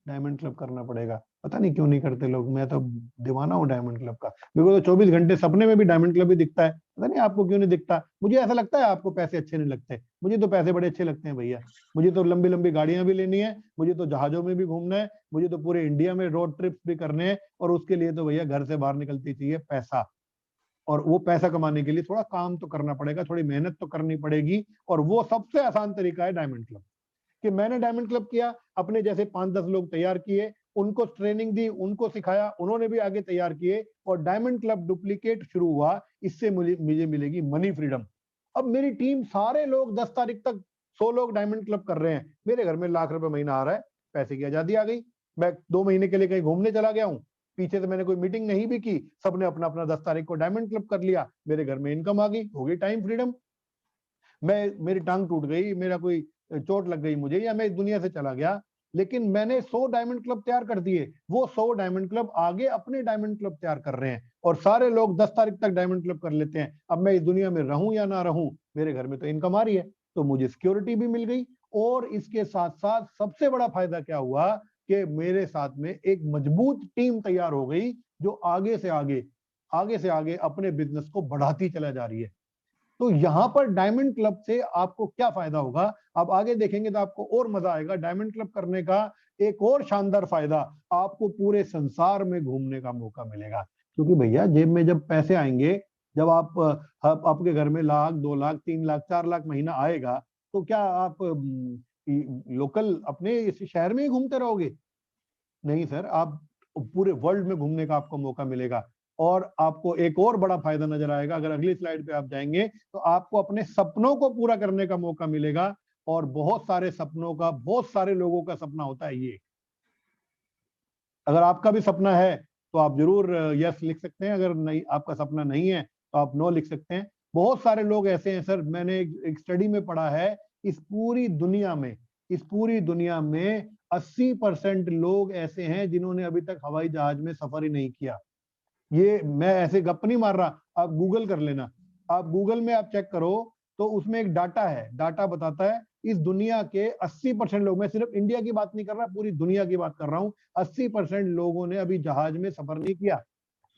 डायमंड क्लब करना पड़ेगा। पता नहीं क्यों नहीं करते लोग, मैं तो दीवाना हूँ डायमंड क्लब का। मेरे को तो 24 घंटे सपने में भी डायमंड क्लब ही दिखता है, पता नहीं आपको क्यों नहीं दिखता। मुझे ऐसा लगता है आपको पैसे अच्छे नहीं लगते, मुझे तो पैसे बड़े अच्छे लगते हैं भैया। मुझे तो लंबी लंबी गाड़ियां भी लेनी है, मुझे तो जहाजों में भी घूमना है, मुझे तो पूरे इंडिया में रोड ट्रिप्स भी करने हैं, और उसके लिए तो भैया घर से बाहर निकलती चाहिए पैसा। और वो पैसा कमाने के लिए थोड़ा काम तो करना पड़ेगा, थोड़ी मेहनत तो करनी पड़ेगी, और वो सबसे आसान तरीका है डायमंड क्लब। कि मैंने डायमंड क्लब किया, अपने जैसे 5-10 लोग तैयार किए, उनको ट्रेनिंग दी, उनको सिखाया, उन्होंने भी आगे तैयार किए, और डायमंड क्लब डुप्लीकेट शुरू हुआ। इससे मुझे मिलेगी मनी फ्रीडम। अब मेरी टीम सारे लोग 10 तारीख तक 100 लोग डायमंड क्लब कर रहे हैं, मेरे घर में लाख रुपए महीना आ रहा है, पैसे की आजादी आ गई। मैं 2 महीने के लिए कहीं घूमने चला गया हूँ, पीछे से मैंने कोई मीटिंग नहीं भी की, सबने अपना अपना 10 तारीख को डायमंड क्लब कर लिया, मेरे घर में इनकम आ गई, हो गई टाइम फ्रीडम। मेरी टांग टूट गई, मेरा कोई चोट लग गई मुझे, या मैं इस दुनिया से चला गया, लेकिन मैंने 100 डायमंड क्लब तैयार कर दिए, वो 100 डायमंड क्लब आगे अपने डायमंड क्लब तैयार कर रहे हैं, और सारे लोग 10 तारीख तक डायमंड क्लब कर लेते हैं। अब मैं इस दुनिया में रहूं या ना रहूं, मेरे घर में तो इनकम आ रही है, तो मुझे सिक्योरिटी भी मिल गई। और इसके साथ साथ सबसे बड़ा फायदा क्या हुआ कि मेरे साथ में एक मजबूत टीम तैयार हो गई, जो आगे से आगे अपने बिजनेस को बढ़ाती चला जा रही है। तो यहाँ पर डायमंड क्लब से आपको क्या फायदा होगा, आप आगे देखेंगे तो आपको और मजा आएगा। डायमंड क्लब करने का एक और शानदार फायदा, आपको पूरे संसार में घूमने का मौका मिलेगा। क्योंकि भैया जेब में जब पैसे आएंगे, जब आपके घर में 1 लाख 2 लाख 3 लाख 4 लाख महीना आएगा, तो क्या आप लोकल अपने इस शहर में ही घूमते रहोगे? नहीं सर, आप पूरे वर्ल्ड में घूमने का आपको मौका मिलेगा। और आपको एक और बड़ा फायदा नजर आएगा, अगर अगली स्लाइड पे आप जाएंगे तो आपको अपने सपनों को पूरा करने का मौका मिलेगा। और बहुत सारे सपनों का, बहुत सारे लोगों का सपना होता है ये। अगर आपका भी सपना है तो आप जरूर यस लिख सकते हैं, अगर नहीं आपका सपना नहीं है तो आप नो लिख सकते हैं। बहुत सारे लोग ऐसे हैं सर, मैंने एक स्टडी में पढ़ा है, इस पूरी दुनिया में 80% लोग ऐसे हैं जिन्होंने अभी तक हवाई जहाज में सफर ही नहीं किया। ये मैं ऐसे गप नहीं मार रहा, आप गूगल कर लेना। आप गूगल में आप चेक करो तो उसमें एक डाटा है, डाटा बताता है इस दुनिया के 80% लोग, मैं सिर्फ इंडिया की बात नहीं कर रहा, पूरी दुनिया की बात कर रहा हूँ, 80% लोगों ने अभी जहाज में सफर नहीं किया।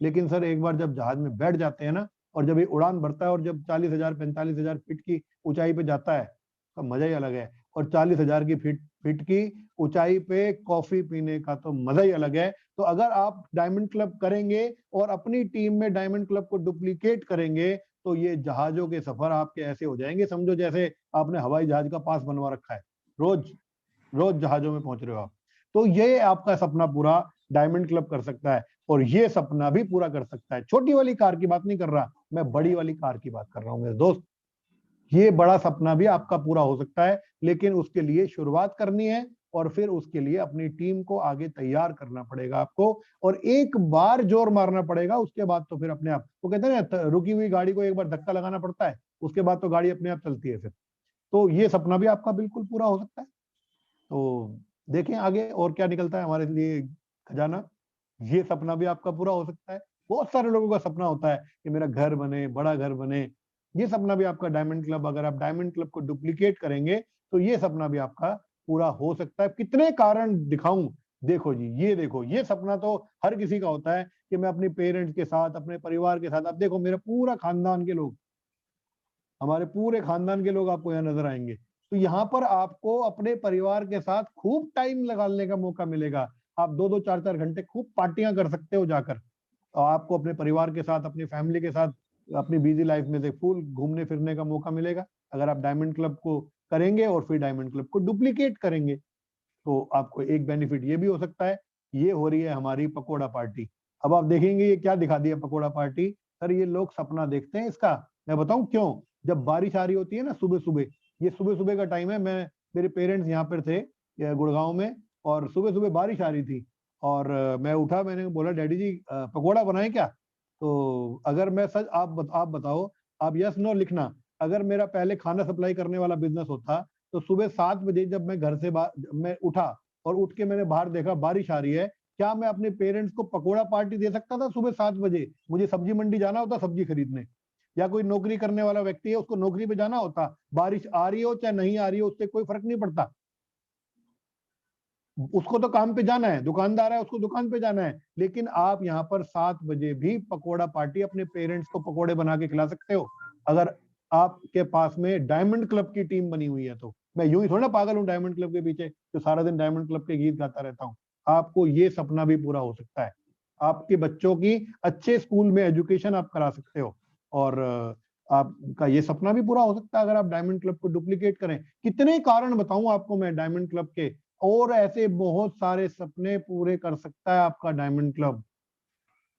लेकिन सर एक बार जब जहाज में बैठ जाते हैं ना, और जब ये उड़ान भरता है और जब 40,000 45,000 फीट की ऊंचाई पे जाता है तो मजा ही अलग है। और 40,000 की फीट की ऊंचाई पे कॉफी पीने का तो मजा ही अलग है। तो अगर आप डायमंड क्लब करेंगे और अपनी टीम में डायमंड क्लब को डुप्लीकेट करेंगे तो ये जहाजों के सफर आपके ऐसे हो जाएंगे, समझो जैसे आपने हवाई जहाज का पास बनवा रखा है, रोज जहाजों में पहुंच रहे हो आप। तो ये आपका सपना पूरा डायमंड क्लब कर सकता है, और ये सपना भी पूरा कर सकता है। छोटी वाली कार की बात नहीं कर रहा, मैं बड़ी वाली कार की बात कर रहा हूं मेरे दोस्त। ये बड़ा सपना भी आपका पूरा हो सकता है, लेकिन उसके लिए शुरुआत करनी है और फिर उसके लिए अपनी टीम को आगे तैयार करना पड़ेगा आपको, और एक बार जोर मारना पड़ेगा, उसके बाद तो फिर अपने आप, वो कहते हैं ना रुकी हुई गाड़ी को एक बार धक्का लगाना पड़ता है, उसके बाद तो गाड़ी अपने आप चलती है फिर। तो ये सपना भी आपका बिल्कुल पूरा हो सकता है। तो देखें आगे और क्या निकलता है हमारे लिए खजाना। ये सपना भी आपका पूरा हो सकता है। बहुत सारे लोगों का सपना होता है कि मेरा घर बने, बड़ा घर बने। ये सपना भी आपका डायमंड क्लब, अगर आप डायमंड क्लब को डुप्लीकेट करेंगे तो ये सपना भी आपका पूरा हो सकता है। कितने कारण दिखाऊं, देखो जी, ये देखो, ये सपना तो हर किसी का होता है कि मैं अपने पेरेंट्स के साथ, अपने परिवार के साथ, अब देखो मेरा पूरा खानदान के लोग, हमारे पूरे खानदान के लोग आपको यहाँ नजर आएंगे। तो यहाँ पर आपको अपने परिवार के साथ खूब टाइम लगाने का मौका मिलेगा। आप 2-2 4-4 घंटे खूब पार्टियां कर सकते हो जाकर, और आपको अपने परिवार के साथ, अपनी फैमिली के साथ, अपनी बिजी लाइफ में से फुल घूमने फिरने का मौका मिलेगा अगर आप डायमंड क्लब को करेंगे और फिर डायमंड क्लब को डुप्लीकेट करेंगे। तो आपको एक बेनिफिट ये भी हो सकता है। ये हो रही है हमारी पकोड़ा पार्टी। अब आप देखेंगे ये क्या दिखा दिया पकोड़ा पार्टी। सर ये लोग सपना देखते हैं इसका, मैं बताऊं क्यों। जब बारिश आ रही होती है ना सुबह सुबह, ये सुबह सुबह का टाइम है, मेरे पेरेंट्स यहाँ पर थे गुड़गांव में, और सुबह सुबह बारिश आ रही थी, और मैं उठा, मैंने बोला डैडी जी पकोड़ा बनाए क्या। तो अगर मैं सच, आप बताओ, आप यस नो लिखना, अगर मेरा पहले खाना सप्लाई करने वाला बिजनेस होता तो सुबह 7 बजे जब मैं घर से मैं उठा और उठ के मैंने बाहर देखा बारिश आ रही है, क्या मैं अपने पेरेंट्स को पकोड़ा पार्टी दे सकता था सुबह 7 बजे। मुझे सब्जी मंडी जाना होता सब्जी खरीदने, या कोई नौकरी करने वाला व्यक्ति है उसको नौकरी पे जाना होता, बारिश आ रही हो चाहे नहीं आ रही हो उससे कोई फर्क नहीं पड़ता, उसको तो काम पे जाना है, दुकानदार है उसको दुकान पे जाना है। लेकिन आप यहाँ पर 7 बजे भी पकोड़ा पार्टी अपने पेरेंट्स को पकोड़े बना के खिला सकते हो, अगर आपके पास में डायमंड क्लब की टीम बनी हुई है तो। मैं यूं ही थोड़ा ना पागल हूँ डायमंड क्लब के पीछे जो सारा दिन डायमंड क्लब के गीत गाता रहता हूँ। आपको ये सपना भी पूरा हो सकता है, आपके बच्चों की अच्छे स्कूल में एजुकेशन आप करा सकते हो, और आपका ये सपना भी पूरा हो सकता है अगर आप डायमंड क्लब को डुप्लीकेट करें। कितने कारण बताऊं आपको मैं डायमंड क्लब के, और ऐसे बहुत सारे सपने पूरे कर सकता है आपका डायमंड क्लब।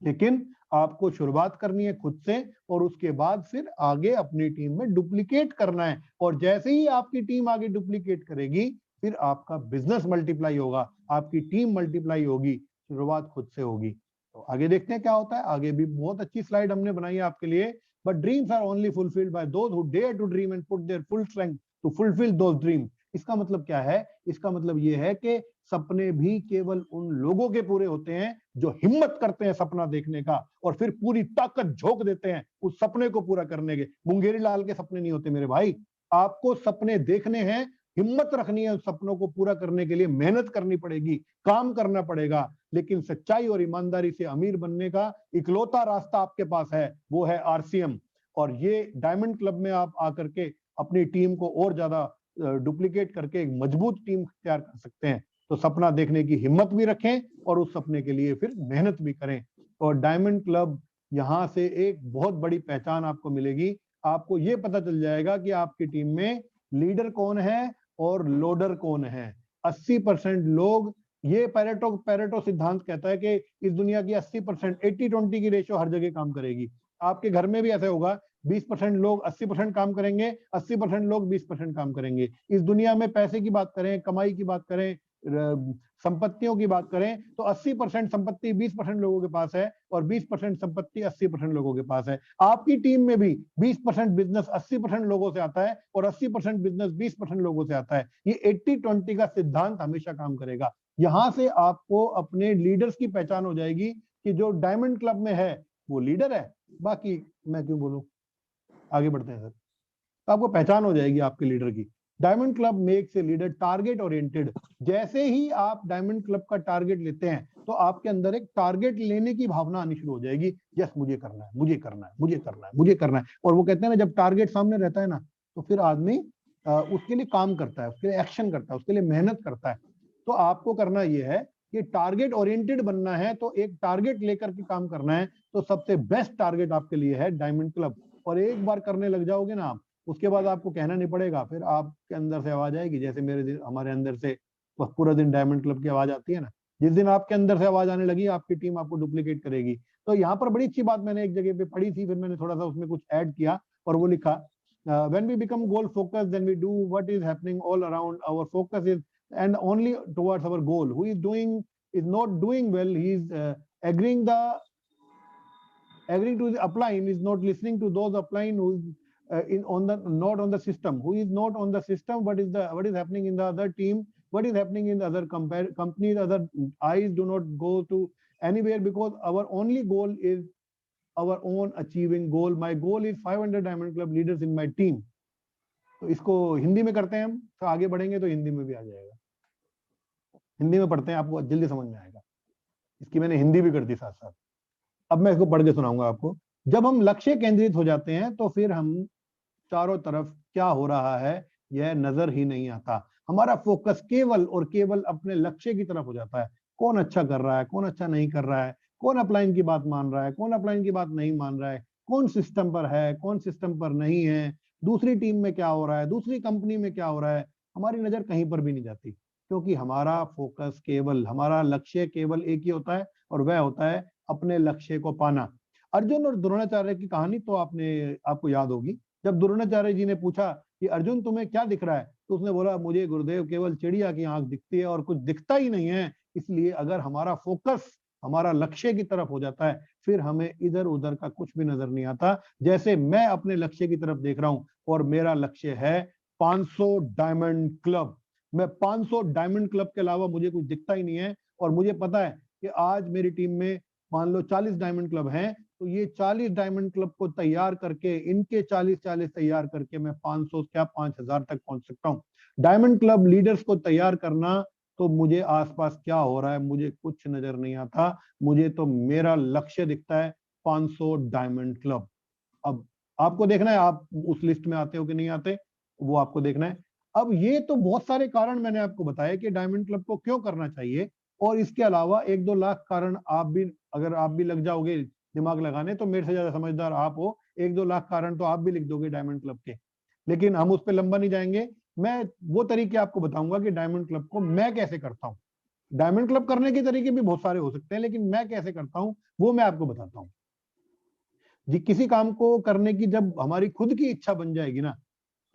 लेकिन आपको शुरुआत करनी है खुद से, और उसके बाद फिर आगे अपनी टीम में डुप्लीकेट करना है। और जैसे ही आपकी टीम आगे डुप्लीकेट करेगी फिर आपका बिजनेस मल्टीप्लाई होगा, आपकी टीम मल्टीप्लाई होगी, शुरुआत खुद से होगी। तो आगे देखते हैं क्या होता है। आगे भी बहुत अच्छी स्लाइड हमने बनाई है आपके लिए। But dreams are only fulfilled by those who dare to dream and put their full strength to fulfil those dreams. इसका मतलब क्या है, इसका मतलब ये है कि सपने भी केवल उन लोगों के पूरे होते हैं जो हिम्मत करते हैं सपना देखने का, और फिर पूरी ताकत झोंक देते हैं उस सपने को पूरा करने के। मुंगेरी लाल के सपने नहीं होते मेरे भाई, आपको सपने देखने हैं, हिम्मत रखनी है उस सपनों को पूरा करने के लिए, मेहनत करनी पड़ेगी, काम करना पड़ेगा। लेकिन सच्चाई और ईमानदारी से अमीर बनने का इकलौता रास्ता आपके पास है, वो है आरसीएम। और ये डायमंड क्लब में आप आकर के अपनी टीम को और ज्यादा डुप्लीकेट करके एक मजबूत टीम तैयार कर सकते हैं। तो सपना देखने की हिम्मत भी रखें और उस सपने के लिए फिर मेहनत भी करें। और डायमंड क्लब यहाँ से एक बहुत बड़ी पहचान आपको मिलेगी। आपको ये पता चल जाएगा कि आपकी टीम में लीडर कौन है और लोडर कौन है। 80% लोग, ये पैरेटो सिद्धांत कहता है कि इस दुनिया की 80% 80-20 की रेशियो हर जगह काम करेगी। आपके घर में भी ऐसा होगा, 20% लोग 80% काम करेंगे, 80% लोग 20% काम करेंगे। इस दुनिया में पैसे की बात करें, कमाई की बात करें, संपत्तियों की बात करें, तो 80% संपत्ति 20% लोगों के पास है और 20% संपत्ति 80% लोगों के पास है। आपकी टीम में भी 20% बिजनेस 80% लोगों से आता है और 80% बिजनेस 20% लोगों से आता है। ये 80-20 का सिद्धांत हमेशा काम करेगा। यहां से आपको अपने लीडर्स की पहचान हो जाएगी कि जो डायमंड क्लब में है वो लीडर है, बाकी मैं क्यों बोलूं। आगे बढ़ते हैं सर। तो आपको पहचान हो जाएगी आपके लीडर की। Diamond club makes a leader target oriented. जैसे ही आप डायमंड क्लब का टारगेट लेते हैं तो आपके अंदर एक टारगेट लेने की भावना आनी शुरू हो जाएगी। यस, मुझे करना है, मुझे करना है, मुझे करना है, मुझे करना है। और वो कहते हैं ना, जब टारगेट सामने रहता है ना, तो फिर आदमी उसके लिए काम करता है, उसके लिए एक्शन करता है, उसके लिए मेहनत करता है। तो आपको करना यह है कि टारगेट ओरिएंटेड बनना है, तो एक टारगेट लेकर के काम करना है। तो सबसे बेस्ट टारगेट आपके लिए है डायमंड क्लब। और एक बार करने लग जाओगे ना आप, उसके बाद आपको कहना नहीं पड़ेगा, फिर आपके अंदर से आवाज आएगी। जैसे हमारे अंदर से पूरा दिन डायमंड क्लब की आवाज आती है ना, जिस दिन आपके अंदर से आवाज आने लगी, आपकी टीम आपको डुप्लीकेट करेगी। तो यहाँ पर बड़ी अच्छी बात मैंने एक जगह पे पढ़ी थी, फिर मैंने थोड़ा सा उसमें कुछ ऐड किया और वो लिखा, when we become goal focused, then we do what is happening all around. Our focus is and only towards our goal. Who is not doing well, he is agreeing to the upline, is not listening to those upline who is not on the system. Who is not on the system, what is happening in the other team, what is happening in the other companies, other eyes do not go to anywhere, because our only goal is our own achieving goal. My goal is 500 Diamond Club leaders in my team. तो इसको हिंदी में करते हैं हम, तो आगे बढ़ेंगे तो हिंदी में भी आ जाएगा। हिंदी में पढ़ते हैं, आपको जल्दी समझ में आएगा। इसकी मैंने हिंदी भी कर दी साथ साथ। अब मैं इसको पढ़ के सुनाऊंगा आपको। जब हम लक्ष्य केंद्रित हो जाते हैं तो फिर हम चारों तरफ क्या हो रहा है यह नजर ही नहीं आता। हमारा फोकस केवल और केवल अपने लक्ष्य की तरफ हो जाता है। कौन अच्छा कर रहा है, कौन अच्छा नहीं कर रहा है, कौन अपलाइन की बात मान रहा है, कौन अपलाइन की बात नहीं मान रहा है, कौन सिस्टम पर है, कौन सिस्टम पर नहीं है, दूसरी टीम में क्या हो रहा है, दूसरी कंपनी में क्या हो रहा है। हमारी नजर कहीं पर भी नहीं जाती, क्योंकि हमारा फोकस केवल, हमारा लक्ष्य केवल एक ही होता है, और वह होता है अपने लक्ष्य को पाना। अर्जुन और द्रोणाचार्य की कहानी तो आपको याद होगी। जब द्रोणाचार्य जी ने पूछा कि अर्जुन तुम्हें क्या दिख रहा है, तो उसने बोला मुझे गुरुदेव केवल चिड़िया की आंख दिखती है और कुछ दिखता ही नहीं है। इसलिए अगर हमारा फोकस हमारा लक्ष्य की तरफ हो जाता है, फिर हमें इधर उधर का कुछ भी नजर नहीं आता। जैसे मैं अपने लक्ष्य की तरफ देख रहा हूं, और मेरा लक्ष्य है 500 डायमंड क्लब। मैं 500 डायमंड क्लब के अलावा मुझे कुछ दिखता ही नहीं है। और मुझे पता है कि आज मेरी टीम में मान लो 40 डायमंड क्लब हैं, तो ये 40 डायमंड क्लब को तैयार करके, इनके 40 तैयार करके मैं 500 क्या 5000 तक पहुंच सकता हूं। डायमंड क्लब लीडर्स को तैयार करना, तो मुझे आसपास क्या हो रहा है मुझे कुछ नजर नहीं आता। मुझे तो मेरा लक्ष्य दिखता है 500 डायमंड क्लब। अब आपको देखना है आप उस लिस्ट में आते हो कि नहीं आते, वो आपको देखना है। अब ये तो बहुत सारे कारण मैंने आपको बताया कि डायमंड क्लब को क्यों करना चाहिए, और इसके अलावा 1-2 लाख कारण अगर आप भी लग जाओगे दिमाग लगाने, तो मेरे से ज्यादा समझदार आप हो। 1-2 लाख कारण तो आप भी लिख दोगे डायमंड क्लब के, लेकिन हम उस पर लंबा नहीं जाएंगे। मैं वो तरीके आपको बताऊंगा कि डायमंड क्लब को मैं कैसे करता हूं। डायमंड क्लब करने के तरीके भी बहुत सारे हो सकते हैं, लेकिन मैं कैसे करता हूं वो मैं आपको बताता हूं जी। किसी काम को करने की जब हमारी खुद की इच्छा बन जाएगी ना,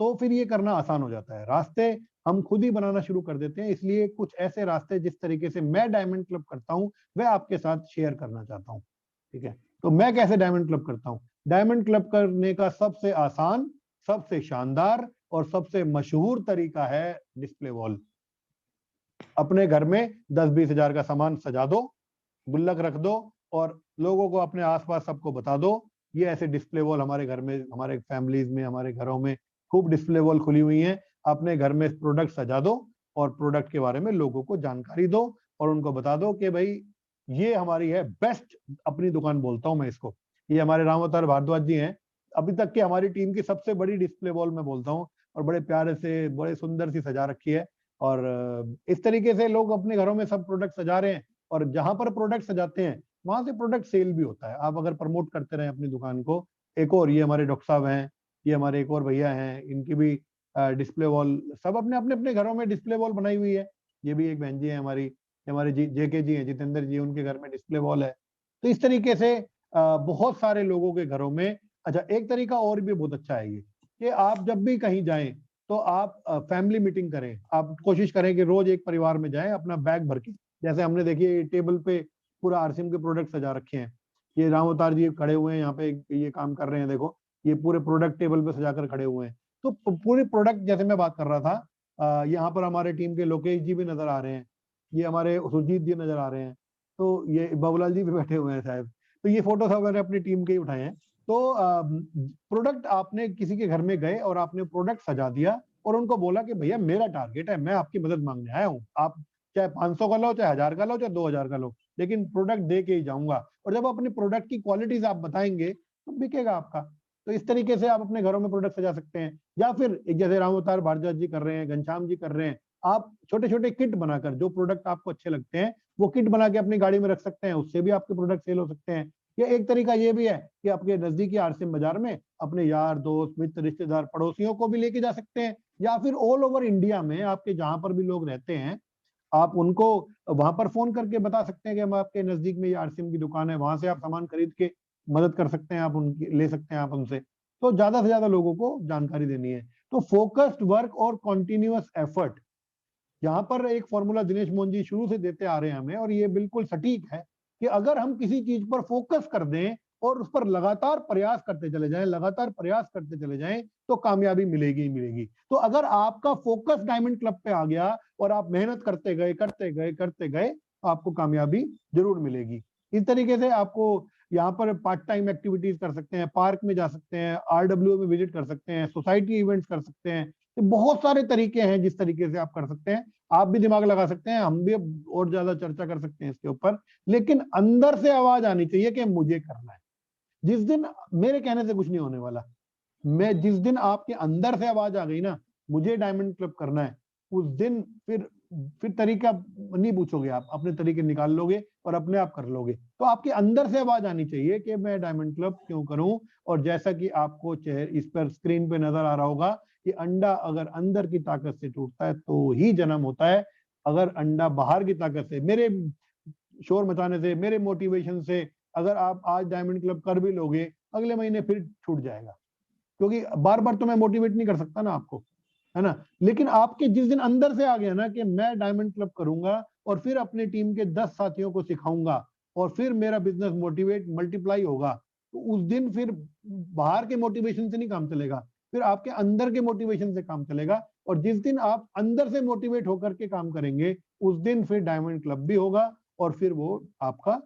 तो फिर ये करना आसान हो जाता है। रास्ते हम खुद ही बनाना शुरू कर देते हैं। इसलिए कुछ ऐसे रास्ते जिस तरीके से मैं डायमंड क्लब करता हूं, वह आपके साथ शेयर करना चाहता हूं। ठीक है, तो मैं कैसे डायमंड क्लब करता हूं। डायमंड क्लब करने का सबसे आसान, सबसे शानदार और सबसे मशहूर तरीका है डिस्प्ले वॉल। अपने घर में 10-20 हजार का सामान सजा दो, गुल्लक रख दो, और लोगों को अपने आसपास सबको बता दो ये ऐसे डिस्प्ले वॉल हमारे घर में, हमारे फैमिलीज में, हमारे घरों में खूब डिस्प्ले वॉल खुली हुई हैं। अपने घर में प्रोडक्ट सजा दो और प्रोडक्ट के बारे में लोगों को जानकारी दो, और उनको बता दो कि भाई ये हमारी है बेस्ट अपनी दुकान, बोलता हूं मैं इसको। ये हमारे राम अवतार भारद्वाज जी हैं, अभी तक की हमारी टीम की सबसे बड़ी डिस्प्ले वॉल मैं बोलता हूँ, और बड़े प्यारे से बड़े सुंदर सी सजा रखी है। और इस तरीके से लोग अपने घरों में सब प्रोडक्ट सजा रहे हैं, और जहां पर प्रोडक्ट सजाते हैं वहां से प्रोडक्ट सेल भी होता है। आप अगर प्रमोट करते रहे अपनी दुकान को। एक और ये हमारे डॉक्टर साहब हैं, ये हमारे एक और भैया हैं, इनकी भी डिस्प्ले वॉल सब अपने अपने अपने घरों में डिस्प्ले वॉल बनाई हुई है। ये भी एक बहन जी है हमारे जेके जी हैं, जितेंद्र जी, उनके घर में डिस्प्ले वॉल है। तो इस तरीके से बहुत सारे लोगों के घरों में। अच्छा, एक तरीका और भी बहुत अच्छा है ये, कि आप जब भी कहीं जाएं तो आप फैमिली मीटिंग करें। आप कोशिश करें कि रोज एक परिवार में जाएं अपना बैग भर के। जैसे हमने देखिए टेबल पे पूरा आरसीएम के प्रोडक्ट सजा रखे हैं। ये राम अवतार जी खड़े हुए हैं यहाँ पे, ये काम कर रहे हैं, देखो ये पूरे प्रोडक्ट टेबल पे सजाकर खड़े हुए हैं। तो पूरे प्रोडक्ट, जैसे मैं बात कर रहा था, यहाँ पर हमारे टीम के लोकेश जी भी नजर आ रहे हैं, ये हमारे सुरजीत जी नजर आ रहे हैं, तो ये बाबूलाल जी भी बैठे हुए हैं शायद। तो ये फोटो सब मैंने अपनी टीम के ही उठाए हैं। तो प्रोडक्ट, आपने किसी के घर में गए और आपने प्रोडक्ट सजा दिया और उनको बोला कि भैया मेरा टारगेट है, मैं आपकी मदद मांगने आया हूँ, आप चाहे 500 का लो, चाहे 1000 का लो, चाहे 2000 का लो, लेकिन प्रोडक्ट दे के ही जाऊंगा। और जब अपने प्रोडक्ट की क्वालिटीज आप बताएंगे तो बिकेगा आपका। तो इस तरीके से आप अपने घरों में प्रोडक्ट सजा सकते हैं। या फिर एक जैसे राम अवतार भारद्वाज जी कर रहे हैं, घनश्याम जी कर रहे हैं, आप छोटे छोटे किट बनाकर जो प्रोडक्ट आपको अच्छे लगते हैं वो किट बना के अपनी गाड़ी में रख सकते हैं, उससे भी आपके प्रोडक्ट सेल हो सकते हैं। या एक तरीका ये भी है कि आपके नजदीकी आरसीएम बाजार में अपने यार दोस्त मित्र रिश्तेदार पड़ोसियों को भी लेके जा सकते हैं। या फिर ऑल ओवर इंडिया में आपके जहां पर भी लोग रहते हैं, आप उनको वहां पर फोन करके बता सकते हैं कि हम आपके नजदीक में ये आरसीएम की दुकान है, वहां से आप सामान खरीद के मदद कर सकते हैं, आप उनकी ले सकते हैं आप उनसे। तो ज्यादा से ज्यादा लोगों को जानकारी देनी है। तो फोकस्ड वर्क और कॉन्टिन्यूअस एफर्ट, यहाँ पर एक फॉर्मूला दिनेश मोहन जी शुरू से देते आ रहे हैं हमें, और ये बिल्कुल सटीक है कि अगर हम किसी चीज पर फोकस कर दें और उस पर लगातार प्रयास करते चले जाएं, लगातार प्रयास करते चले जाएं, तो कामयाबी मिलेगी ही मिलेगी। तो अगर आपका फोकस डायमंड क्लब पे आ गया और आप मेहनत करते गए करते गए करते गए, आपको कामयाबी जरूर मिलेगी। इस तरीके से आपको यहाँ पर पार्ट टाइम एक्टिविटीज कर सकते हैं, पार्क में जा सकते हैं, आरडब्ल्यू में विजिट कर सकते हैं, सोसाइटी इवेंट्स कर सकते हैं। तो बहुत सारे तरीके हैं जिस तरीके से आप कर सकते हैं। आप भी दिमाग लगा सकते हैं, हम भी और ज्यादा चर्चा कर सकते हैं इसके ऊपर, लेकिन अंदर से आवाज आनी चाहिए कि मुझे करना है। जिस दिन मेरे कहने से कुछ नहीं होने वाला, मैं जिस दिन आपके अंदर से आवाज आ गई ना, मुझे डायमंड क्लब करना है, उस दिन फिर तरीका नहीं पूछोगे, आप अपने तरीके निकाल लोगे और अपने आप कर लोगे। तो आपके अंदर से आवाज आनी चाहिए कि मैं डायमंड क्लब क्यों करूं। और जैसा कि आपको इस पर स्क्रीन पे नजर आ रहा होगा कि अंडा अगर अंदर की ताकत से टूटता है तो ही जन्म होता है। अगर अंडा बाहर की ताकत से, मेरे शोर मचाने से, मेरे मोटिवेशन से अगर आप आज डायमंड क्लब कर भी लोगे, अगले महीने फिर छूट जाएगा, क्योंकि बार बार तो मैं मोटिवेट नहीं कर सकता ना आपको, है ना। लेकिन आपके जिस दिन अंदर से आ गया ना कि मैं डायमंड क्लब करूंगा और फिर अपनी टीम के 10 साथियों को सिखाऊंगा और फिर मेरा बिजनेस मोटिवेट मल्टीप्लाई होगा, तो उस दिन फिर बाहर के मोटिवेशन से नहीं काम चलेगा, फिर आपके अंदर के मोटिवेशन से काम चलेगा। और जिस दिन आप अंदर से मोटिवेट होकर के काम करेंगे, उस दिन फिर डायमंड क्लब भी होगा और फिर वो आपका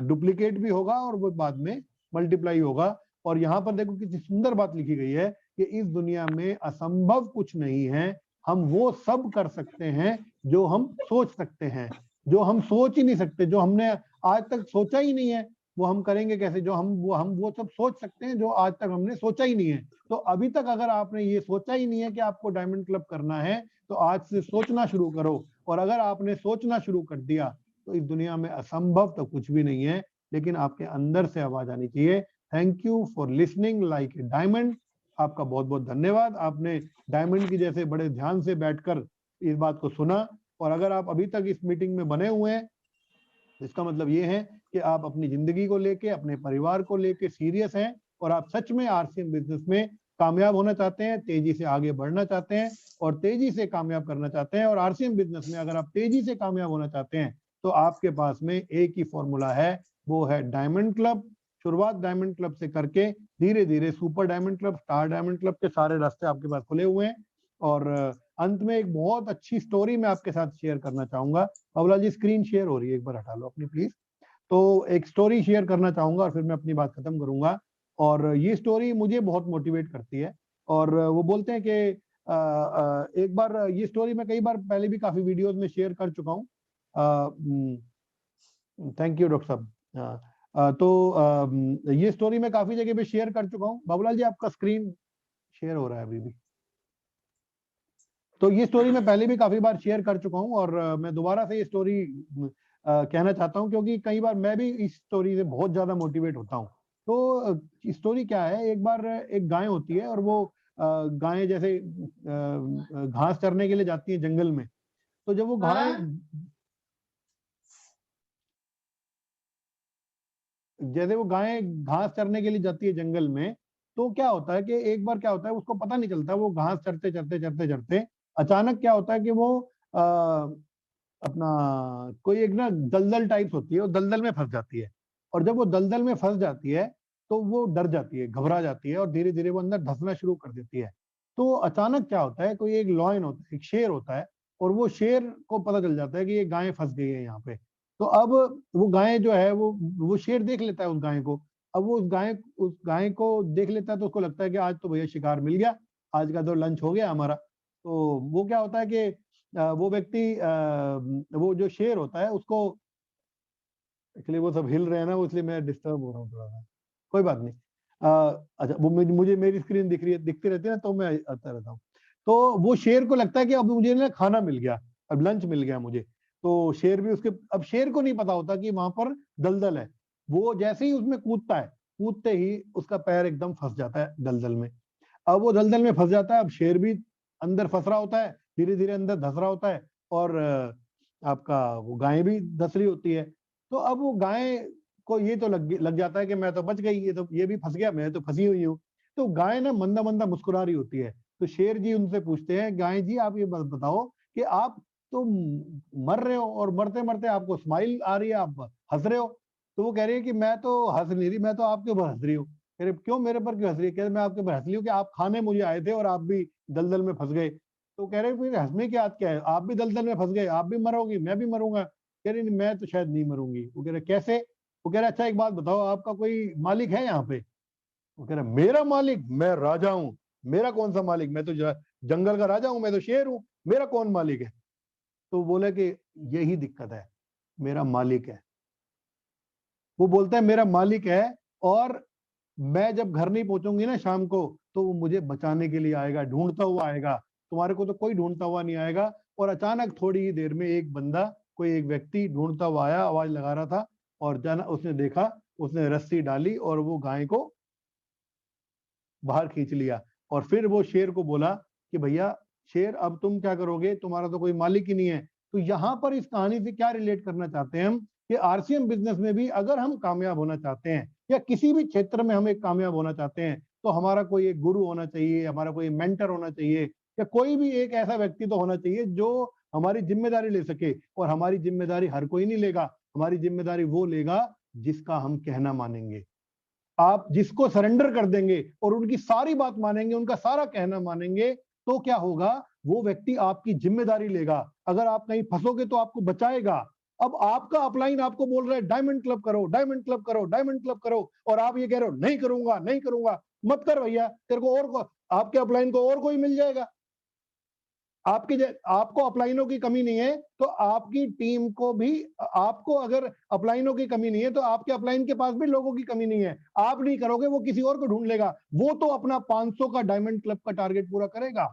डुप्लीकेट भी होगा और वो बाद में मल्टीप्लाई होगा। और यहाँ पर देखो कितनी सुंदर बात लिखी गई है कि इस दुनिया में असंभव कुछ नहीं है, हम वो सब कर सकते हैं जो हम सोच सकते हैं। जो हम सोच ही नहीं सकते, जो हमने आज तक सोचा ही नहीं है, वो हम करेंगे कैसे। जो हम वो सब सोच सकते हैं जो आज तक हमने सोचा ही नहीं है। तो अभी तक अगर आपने ये सोचा ही नहीं है कि आपको डायमंड क्लब करना है, तो आज से सोचना शुरू करो। और अगर आपने सोचना शुरू कर दिया तो इस दुनिया में असंभव तो कुछ भी नहीं है, लेकिन आपके अंदर से आवाज आनी चाहिए। Thank you for listening like a diamond. आपका बहुत बहुत धन्यवाद, आपने डायमंड की जैसे बड़े ध्यान से बैठकर इस बात को सुना। और अगर आप अभी तक इस मीटिंग में बने हुए हैं, इसका मतलब ये है कि आप अपनी जिंदगी को लेके, अपने परिवार को लेके सीरियस हैं और आप सच में आरसीएम बिजनेस में कामयाब होना चाहते हैं, तेजी से आगे बढ़ना चाहते हैं और तेजी से कामयाब करना चाहते हैं। और आरसीएम बिजनेस में अगर आप तेजी से कामयाब होना चाहते हैं तो आपके पास में एक ही फॉर्मूला है, वो है डायमंड क्लब। शुरुआत डायमंड क्लब से करके धीरे धीरे super diamond club, star diamond club के सारे रास्ते आपके पास खुले हुए हैं। और अंत में एक बहुत अच्छी स्टोरी मैं आपके साथ शेयर करना चाहूंगा। बाबूलाल जी स्क्रीन शेयर हो रही है, एक बार हटा लो अपनी प्लीज। तो एक स्टोरी शेयर करना चाहूंगा और फिर मैं अपनी बात खत्म करूंगा। और ये स्टोरी मुझे बहुत मोटिवेट करती है। और वो बोलते हैं कि एक बार ये स्टोरी मैं कई बार पहले भी काफी वीडियोस में शेयर कर चुका हूँ। थैंक यू डॉक्टर साहब। तो ये स्टोरी मैं काफी जगह पे शेयर कर चुका हूँ। बाबूलाल जी आपका स्क्रीन शेयर हो रहा है अभी भी। तो ये स्टोरी मैं पहले भी काफी बार शेयर कर चुका हूँ और मैं दोबारा से ये स्टोरी कहना चाहता हूँ, क्योंकि कई बार मैं भी इस स्टोरी से बहुत ज्यादा मोटिवेट होता हूँ। तो स्टोरी क्या है, एक बार एक गाय होती है और वो गाय जैसे घास चरने के लिए जाती है जंगल में। तो जब वो गाय जैसे वो गाय घास चरने के लिए जाती है जंगल में, तो क्या होता है कि एक बार क्या होता है, उसको पता नहीं चलता, वो घास चरते चरते चरते चरते अचानक क्या होता है कि वो अपना कोई एक ना दलदल टाइप्स होती है, वो दलदल में फंस जाती है। और जब वो दलदल में फंस जाती है तो वो डर जाती है, घबरा जाती है और धीरे धीरे वो अंदर धंसना शुरू कर देती है। तो अचानक क्या होता है, कोई एक लॉयन होता है, एक शेर होता है, और वो शेर को पता चल जाता है कि ये गाय फंस गई है यहाँ पे। तो अब वो गाय जो है वो शेर देख लेता है उस गाय को। अब वो उस गाय को देख लेता है तो उसको लगता है कि आज तो भैया शिकार मिल गया, आज का तो लंच हो गया हमारा। तो वो क्या होता है कि वो व्यक्ति वो जो शेर होता है उसको, एक्चुअली वो सब हिल रहे हैं ना, वो इसलिए मैं डिस्टर्ब हो रहा हूँ थोड़ा सा, कोई बात नहीं। अच्छा, वो मुझे मेरी स्क्रीन दिख रही है, दिखती रहती है ना, तो मैं आता रहता हूँ। तो वो शेर को लगता है कि अब मुझे ना खाना मिल गया, अब लंच मिल गया मुझे। तो शेर भी उसके, अब शेर को नहीं पता होता कि वहां पर दलदल है। वो जैसे ही उसमें कूदता है, कूदते ही उसका पैर एकदम फंस जाता है दलदल में। अब वो दलदल में फंस जाता है, अब शेर भी अंदर फंस रहा होता है, धीरे धीरे अंदर धंस रहा होता है, और आपका वो गाय भी धंस रही होती है। तो अब वो गाय को ये तो लग जाता है कि मैं तो बच गई, ये भी फंस गया, मैं तो फंसी हुई हूँ। तो गाय ना मंदा मंदा मुस्कुरा रही होती है। तो शेर जी उनसे पूछते हैं, गाय जी आप ये बताओ कि आप तो मर रहे हो और मरते मरते आपको स्माइल आ रही है, आप हंस रहे हो। तो वो कह रही है कि मैं तो हंस नहीं रही, मैं तो आपके ऊपर हंस रही हूँ। कह रहे क्यों, मेरे पर क्यों हंस रही है? कह रहे मैं आपके ऊपर हंस रही हूँ कि आप खाने मुझे आए थे और आप भी दलदल में फंस गए। तो कह रहे फिर हंसने की बात क्या है, आप भी दलदल में फंस गए, आप भी मरोगी, मैं भी मरूंगा। कह रही मैं तो शायद नहीं मरूंगी। वो कह रहे कैसे? वो कह रहे अच्छा एक बात बताओ, आपका कोई मालिक है यहाँ पे? वो कह रहा मेरा मालिक, मैं राजा हूँ, मेरा कौन सा मालिक, मैं तो जंगल का राजा हूँ, मैं तो शेर हूँ, मेरा कौन मालिक है? तो बोले कि यही दिक्कत है, मेरा मालिक है। वो बोलता है मेरा मालिक है, और मैं जब घर नहीं पहुंचूंगी ना शाम को, तो वो मुझे बचाने के लिए आएगा, ढूंढता हुआ आएगा। तुम्हारे को तो कोई ढूंढता हुआ नहीं आएगा। और अचानक थोड़ी ही देर में एक बंदा, कोई एक व्यक्ति ढूंढता हुआ आया, आवाज लगा रहा था, और जाना उसने देखा, उसने रस्सी डाली और वो गाय को बाहर खींच लिया। और फिर वो शेर को बोला कि भैया शेर, अब तुम क्या करोगे, तुम्हारा तो कोई मालिक ही नहीं है। तो यहाँ पर इस कहानी से क्या रिलेट करना चाहते हैं हम, कि आरसीएम बिजनेस में भी अगर हम कामयाब होना चाहते हैं, या किसी भी क्षेत्र में हम एक कामयाब होना चाहते हैं, तो हमारा कोई एक गुरु होना चाहिए, हमारा कोई मेंटर होना चाहिए, या कोई भी एक ऐसा व्यक्ति तो होना चाहिए जो हमारी जिम्मेदारी ले सके। और हमारी जिम्मेदारी हर कोई नहीं लेगा, हमारी जिम्मेदारी वो लेगा जिसका हम कहना मानेंगे। आप जिसको सरेंडर कर देंगे और उनकी सारी बात मानेंगे, उनका सारा कहना मानेंगे, तो क्या होगा, वो व्यक्ति आपकी जिम्मेदारी लेगा। अगर आप कहीं फंसोगे तो आपको बचाएगा। अब आपका अपलाइन आपको बोल रहा है डायमंड क्लब करो, डायमंड क्लब करो, डायमंड क्लब करो, और आप ये कह रहे हो नहीं करूंगा, नहीं करूंगा। मत कर भैया, तेरे को और आपके अपलाइन को और कोई मिल जाएगा। आपको अपलाइनों की कमी नहीं है, तो आपकी टीम को भी, आपको अगर अपलाइनों की कमी नहीं है, तो आपके अपलाइन के पास भी लोगों की कमी नहीं है। आप नहीं करोगे, वो किसी और को ढूंढ लेगा, वो तो अपना 500 का डायमंड क्लब का टारगेट पूरा करेगा।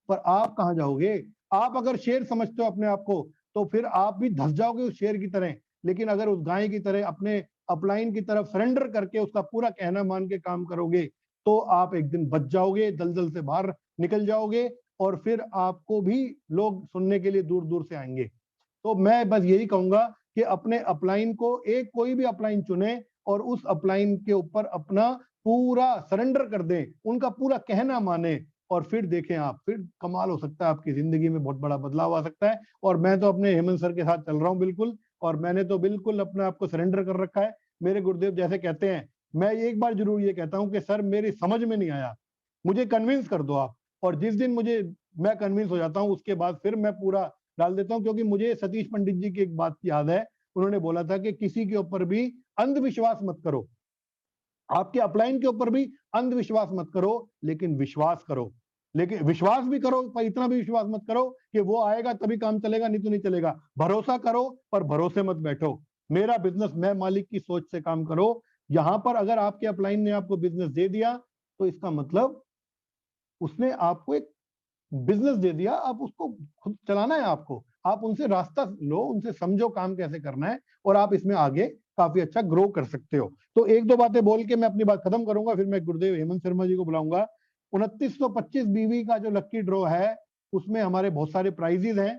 पर आप कहां जाओगे? आप अगर शेर समझते हो अपने आप को, तो फिर आप भी धंस जाओगे उस शेर की तरह। लेकिन अगर उस गाय की तरह अपने अपलाइन की तरफ सरेंडर करके उसका पूरा कहना मान के काम करोगे, तो आप एक दिन बच जाओगे, दलदल से बाहर निकल जाओगे, और फिर आपको भी लोग सुनने के लिए दूर दूर से आएंगे। तो मैं बस यही कहूंगा कि अपने अपलाइन को, एक कोई भी अपलाइन चुने और उस अपलाइन के ऊपर अपना पूरा सरेंडर कर दें, उनका पूरा कहना माने, और फिर देखें आप, फिर कमाल हो सकता है, आपकी जिंदगी में बहुत बड़ा बदलाव आ सकता है। और मैं तो अपने हेमंत सर के साथ चल रहा हूँ बिल्कुल, और मैंने तो बिल्कुल अपने आप को सरेंडर कर रखा है। मेरे गुरुदेव जैसे कहते हैं, मैं एक बार जरूर ये कहता हूँ कि सर मेरी समझ में नहीं आया, मुझे कन्विंस कर दो आप। और जिस दिन मैं कन्विंस हो जाता हूँ, उसके बाद फिर मैं पूरा डाल देता हूँ। क्योंकि मुझे सतीश पंडित जी की एक बात याद है, उन्होंने बोला था कि किसी के ऊपर भी अंधविश्वास मत करो, आपके अपलाइन के ऊपर भी अंधविश्वास मत करो, लेकिन विश्वास करो। लेकिन विश्वास भी करो, पर इतना भी विश्वास मत करो कि वो आएगा तभी काम चलेगा, नहीं तो नहीं चलेगा। भरोसा करो, पर भरोसे मत बैठो। मेरा बिजनेस, मैं मालिक की सोच से काम करो। यहाँ पर अगर आपके अपलाइन ने आपको बिजनेस दे दिया तो इसका मतलब उसने आपको एक बिजनेस दे दिया, आप उसको खुद चलाना है। आपको, आप उनसे रास्ता लो, उनसे समझो काम कैसे करना है, और आप इसमें आगे काफी अच्छा ग्रो कर सकते हो। तो एक दो बातें बोल के मैं अपनी बात खत्म करूंगा, फिर मैं गुरुदेव हेमंत शर्मा जी को बुलाऊंगा। 2925 बीवी का जो लक्की ड्रॉ है उसमें हमारे बहुत सारे प्राइजेस हैं।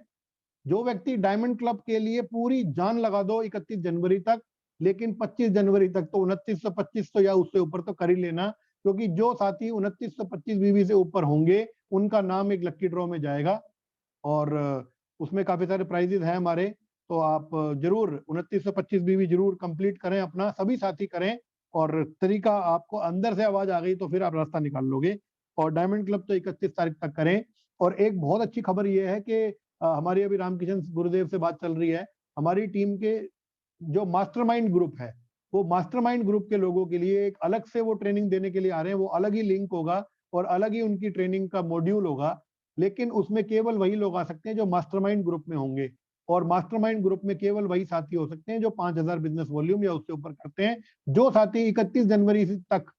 जो व्यक्ति डायमंड क्लब के लिए पूरी जान लगा दो 31 जनवरी तक, लेकिन 25 जनवरी तक तो 2925 तो या उससे ऊपर तो कर ही लेना, क्योंकि जो साथी 2925 बीवी से ऊपर होंगे उनका नाम एक लक्की ड्रॉ में जाएगा, और उसमें काफी सारे प्राइजेस हैं हमारे। तो आप जरूर 2925 बीवी जरूर कंप्लीट करें, अपना सभी साथी करें, और तरीका आपको अंदर से आवाज आ गई तो फिर आप रास्ता निकाल लोगे। और डायमंड क्लब तो 31 तारीख तक करें। और एक बहुत अच्छी खबर यह है कि हमारी अभी रामकिशन गुरुदेव से बात चल रही है, हमारी टीम के जो मास्टरमाइंड ग्रुप है, वो मास्टरमाइंड ग्रुप के लोगों के लिए एक अलग से वो ट्रेनिंग देने के लिए आ रहे हैं। वो अलग ही लिंक होगा और अलग ही उनकी ट्रेनिंग का मॉड्यूल होगा, लेकिन उसमें केवल वही लोग आ सकते हैं जो मास्टरमाइंड ग्रुप में होंगे। और मास्टरमाइंड ग्रुप में केवल वही साथी हो सकते हैं जो 5000 बिजनेस वॉल्यूम या उससे ऊपर करते हैं। जो साथी 31 जनवरी तक,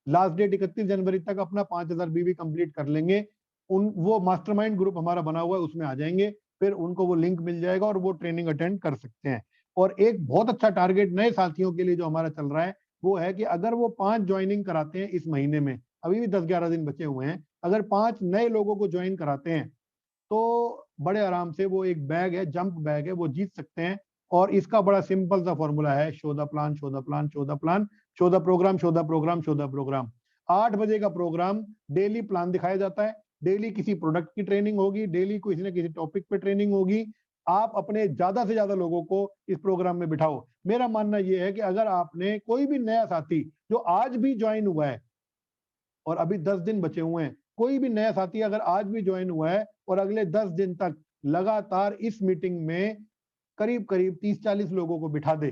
लास्ट डेट 31 जनवरी तक अपना 5000 बीवी कंप्लीट कर लेंगे, वो मास्टरमाइंड ग्रुप हमारा बना हुआ है उसमें आ जाएंगे, फिर उनको वो लिंक मिल जाएगा और वो ट्रेनिंग अटेंड कर सकते हैं। और एक बहुत अच्छा टारगेट नए साथियों के लिए जो हमारा चल रहा है वो है कि अगर वो 5 ज्वाइनिंग कराते हैं इस महीने में, अभी भी 10-11 दिन बचे हुए हैं, अगर 5 नए लोगों को ज्वाइन कराते हैं तो बड़े आराम से वो एक बैग है, जंप बैग है, वो जीत सकते हैं। और इसका बड़ा सिंपल सा फॉर्मूला है, show the plan, show the plan, show the plan, show the programme, show the programme, show the programme. 8 बजे का प्रोग्राम, डेली प्लान दिखाया जाता है, डेली किसी प्रोडक्ट की ट्रेनिंग होगी, डेली किसी न किसी टॉपिक पे ट्रेनिंग होगी। आप अपने ज्यादा से ज्यादा लोगों को इस प्रोग्राम में बिठाओ। मेरा मानना यह है कि अगर आपने कोई भी नया साथी जो आज भी ज्वाइन हुआ है और अभी 10 दिन बचे हुए हैं, कोई भी नया साथी अगर आज भी ज्वाइन हुआ है और अगले 10 दिन तक लगातार इस मीटिंग में करीब करीब 30-40 लोगों को बिठा दे,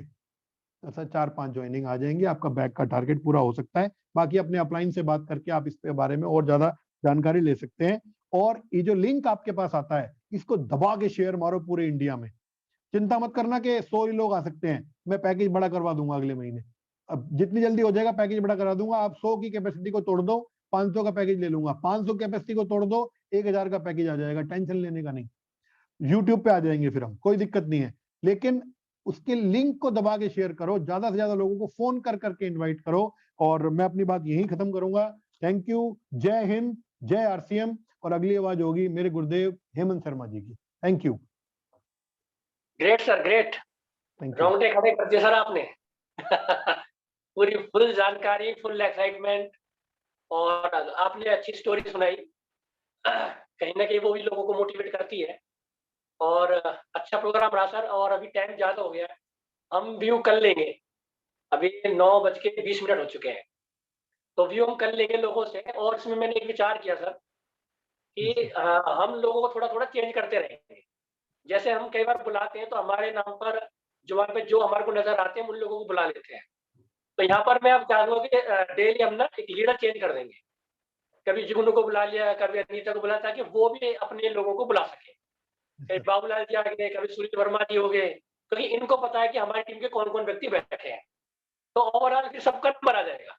ऐसा 4-5 ज्वाइनिंग आ जाएंगे, आपका बैग का टारगेट पूरा हो सकता है। बाकी अपने अपलाइन से बात करके आप इस बारे में और ज्यादा जानकारी ले सकते हैं। और ये जो लिंक आपके पास आता है इसको दबा के शेयर मारो पूरे इंडिया में। चिंता मत करना कि 100 ही लोग आ सकते हैं, मैं पैकेज बड़ा करवा दूंगा अगले महीने। अब जितनी जल्दी हो जाएगा पैकेज बड़ा करा दूंगा। आप 100 की कैपेसिटी को तोड़ दो, 500 का पैकेज ले लूंगा। 500 कैपेसिटी को तोड़ दो, 1000 का पैकेज आ जाएगा, टेंशन लेने का नहीं। यूट्यूब पे आ जाएंगे फिर हम, कोई दिक्कत नहीं है। लेकिन उसके लिंक को दबा के शेयर करो, ज्यादा से ज्यादा लोगों को फोन कर करके इनवाइट करो। और मैं अपनी बात यहीं खत्म करूंगा। थैंक यू, जय हिंद, जय आरसीएम। और अगली आवाज होगी मेरे गुरुदेव हेमंत शर्मा जी की। Thank you. Great sir, great. रोंगटे खड़े कर दिए सर आपने। पूरी फुल जानकारी, फुल एक्साइटमेंट, और आपने अच्छी स्टोरी सुनाई। कहीं ना कहीं वो भी लोगों को मोटिवेट करती है। और अच्छा प्रोग्राम रहा सर। और अभी टाइम ज्यादा हो गया है, हम व्यू कर लेंगे। अभी 9:20 हो चुके हैं, तो व्यू हम कर लेंगे लोगों से। और इसमें मैंने एक विचार किया सर कि हम लोगों को थोड़ा थोड़ा चेंज करते रहेंगे। जैसे हम कई बार बुलाते हैं तो हमारे नाम पर जुबान पे जो हमारे को नजर आते हैं उन लोगों को बुला लेते हैं। तो यहाँ पर मैं अब चाहूंगा कि डेली हम ना एक लीडर चेंज कर देंगे। कभी जुगनू को बुला लिया, कभी अनीता को बुला, ताकि वो भी अपने लोगों को बुला सके। कभी बाबूलाल जी आ गए, कभी सूर्य वर्मा जी हो गए, क्योंकि इनको पता है कि हमारी टीम के कौन कौन व्यक्ति बैठे हैं। तो ओवरऑल फिर सबका नंबर आ जाएगा।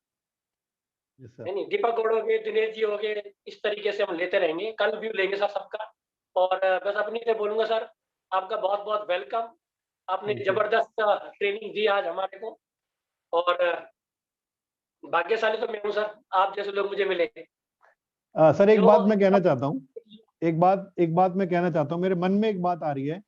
नहीं, दीपक गौड़ हो गए, दिनेश जी हो गए, इस तरीके से हम लेते रहेंगे। कल व्यू लेंगे सर सबका। और बस अपनी से बोलूंगा सर, आपका बहुत बहुत वेलकम। आपने जबरदस्त ट्रेनिंग दी आज हमारे को, और भाग्यशाली तो मैं हूँ सर, आप जैसे लोग मुझे मिले। सर एक बात मैं कहना चाहता हूँ, एक बात मैं कहना चाहता हूँ, मेरे मन में एक बात आ रही है।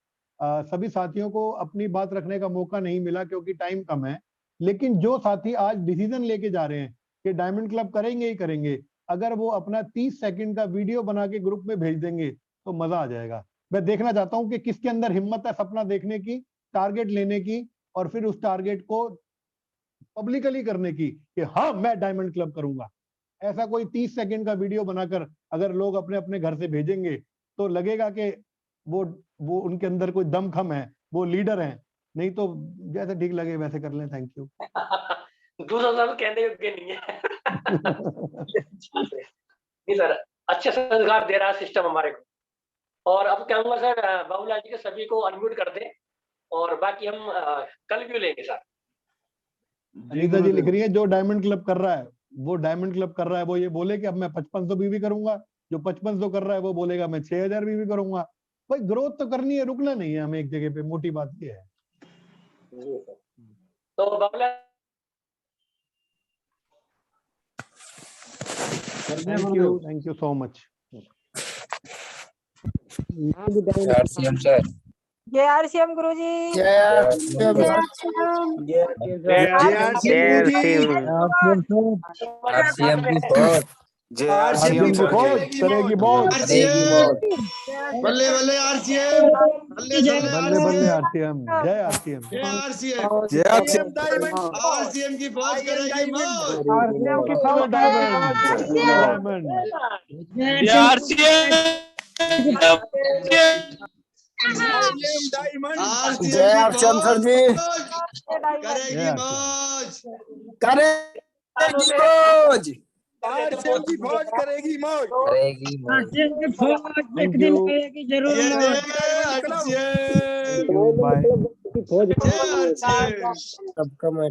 सभी साथियों को अपनी बात रखने का मौका नहीं मिला क्योंकि टाइम कम है। लेकिन जो साथी आज डिसीजन लेके जा रहे हैं कि डायमंड क्लब करेंगे ही करेंगे, अगर वो अपना 30 सेकंड का वीडियो बना के ग्रुप में भेज देंगे तो मजा आ जाएगा। मैं देखना चाहता हूँ कि किसके अंदर हिम्मत है सपना देखने की, टारगेट लेने की, और फिर उस टारगेट को पब्लिकली करने की कि हाँ मैं डायमंड क्लब करूंगा। ऐसा कोई 30 सेकंड का वीडियो बनाकर अगर लोग अपने अपने घर से भेजेंगे तो लगेगा कि वो उनके अंदर कोई दमखम है, वो लीडर हैं। नहीं तो जैसे ठीक लगे वैसे कर लें। Thank you. दूसरा सर कहने योग्य नहीं है। नहीं सर, अच्छे संस्कार दे रहा है सिस्टम हमारे को। और अब कहूंगा सर, बाबूलाल जी के सभी को अनम्यूट कर दें और बाकी हम कल भी लेंगे सर। अनीता जी लिख रही है जो डायमंड क्लब कर रहा है वो डायमंड क्लब कर रहा है वो ये बोले कि अब मैं 5500 बीवी करूंगा, जो 5500 कर रहा है वो बोलेगा मैं 6000 बीवी करूंगा। भाई ग्रोथ तो करनी है, रुकना नहीं है हमें एक जगह पे, मोटी बात ये है। तो Babla thank you so much. RCM sir. जय आरसीएम गुरुजी। जय आरसीएम की फौज। जय आरसीएम सर जी। करेगी बहुत। बल्ले बल्ले आरसीएम, बल्ले बल्ले आरसीएम, जय आरसीएम। जय आरसीएम। आरसीएम की फौज करेगी मौज। आरसीएम की फौज डायमंड। जय आरसीएम। जय आरसीएम सर जी करेगी मौज। करेगी मौज। आरसीएम की फौज करेगी मौज। करेगी मौज। एक दिन करेगी जरूर। बाय। जय आरसीएम। सबका मैं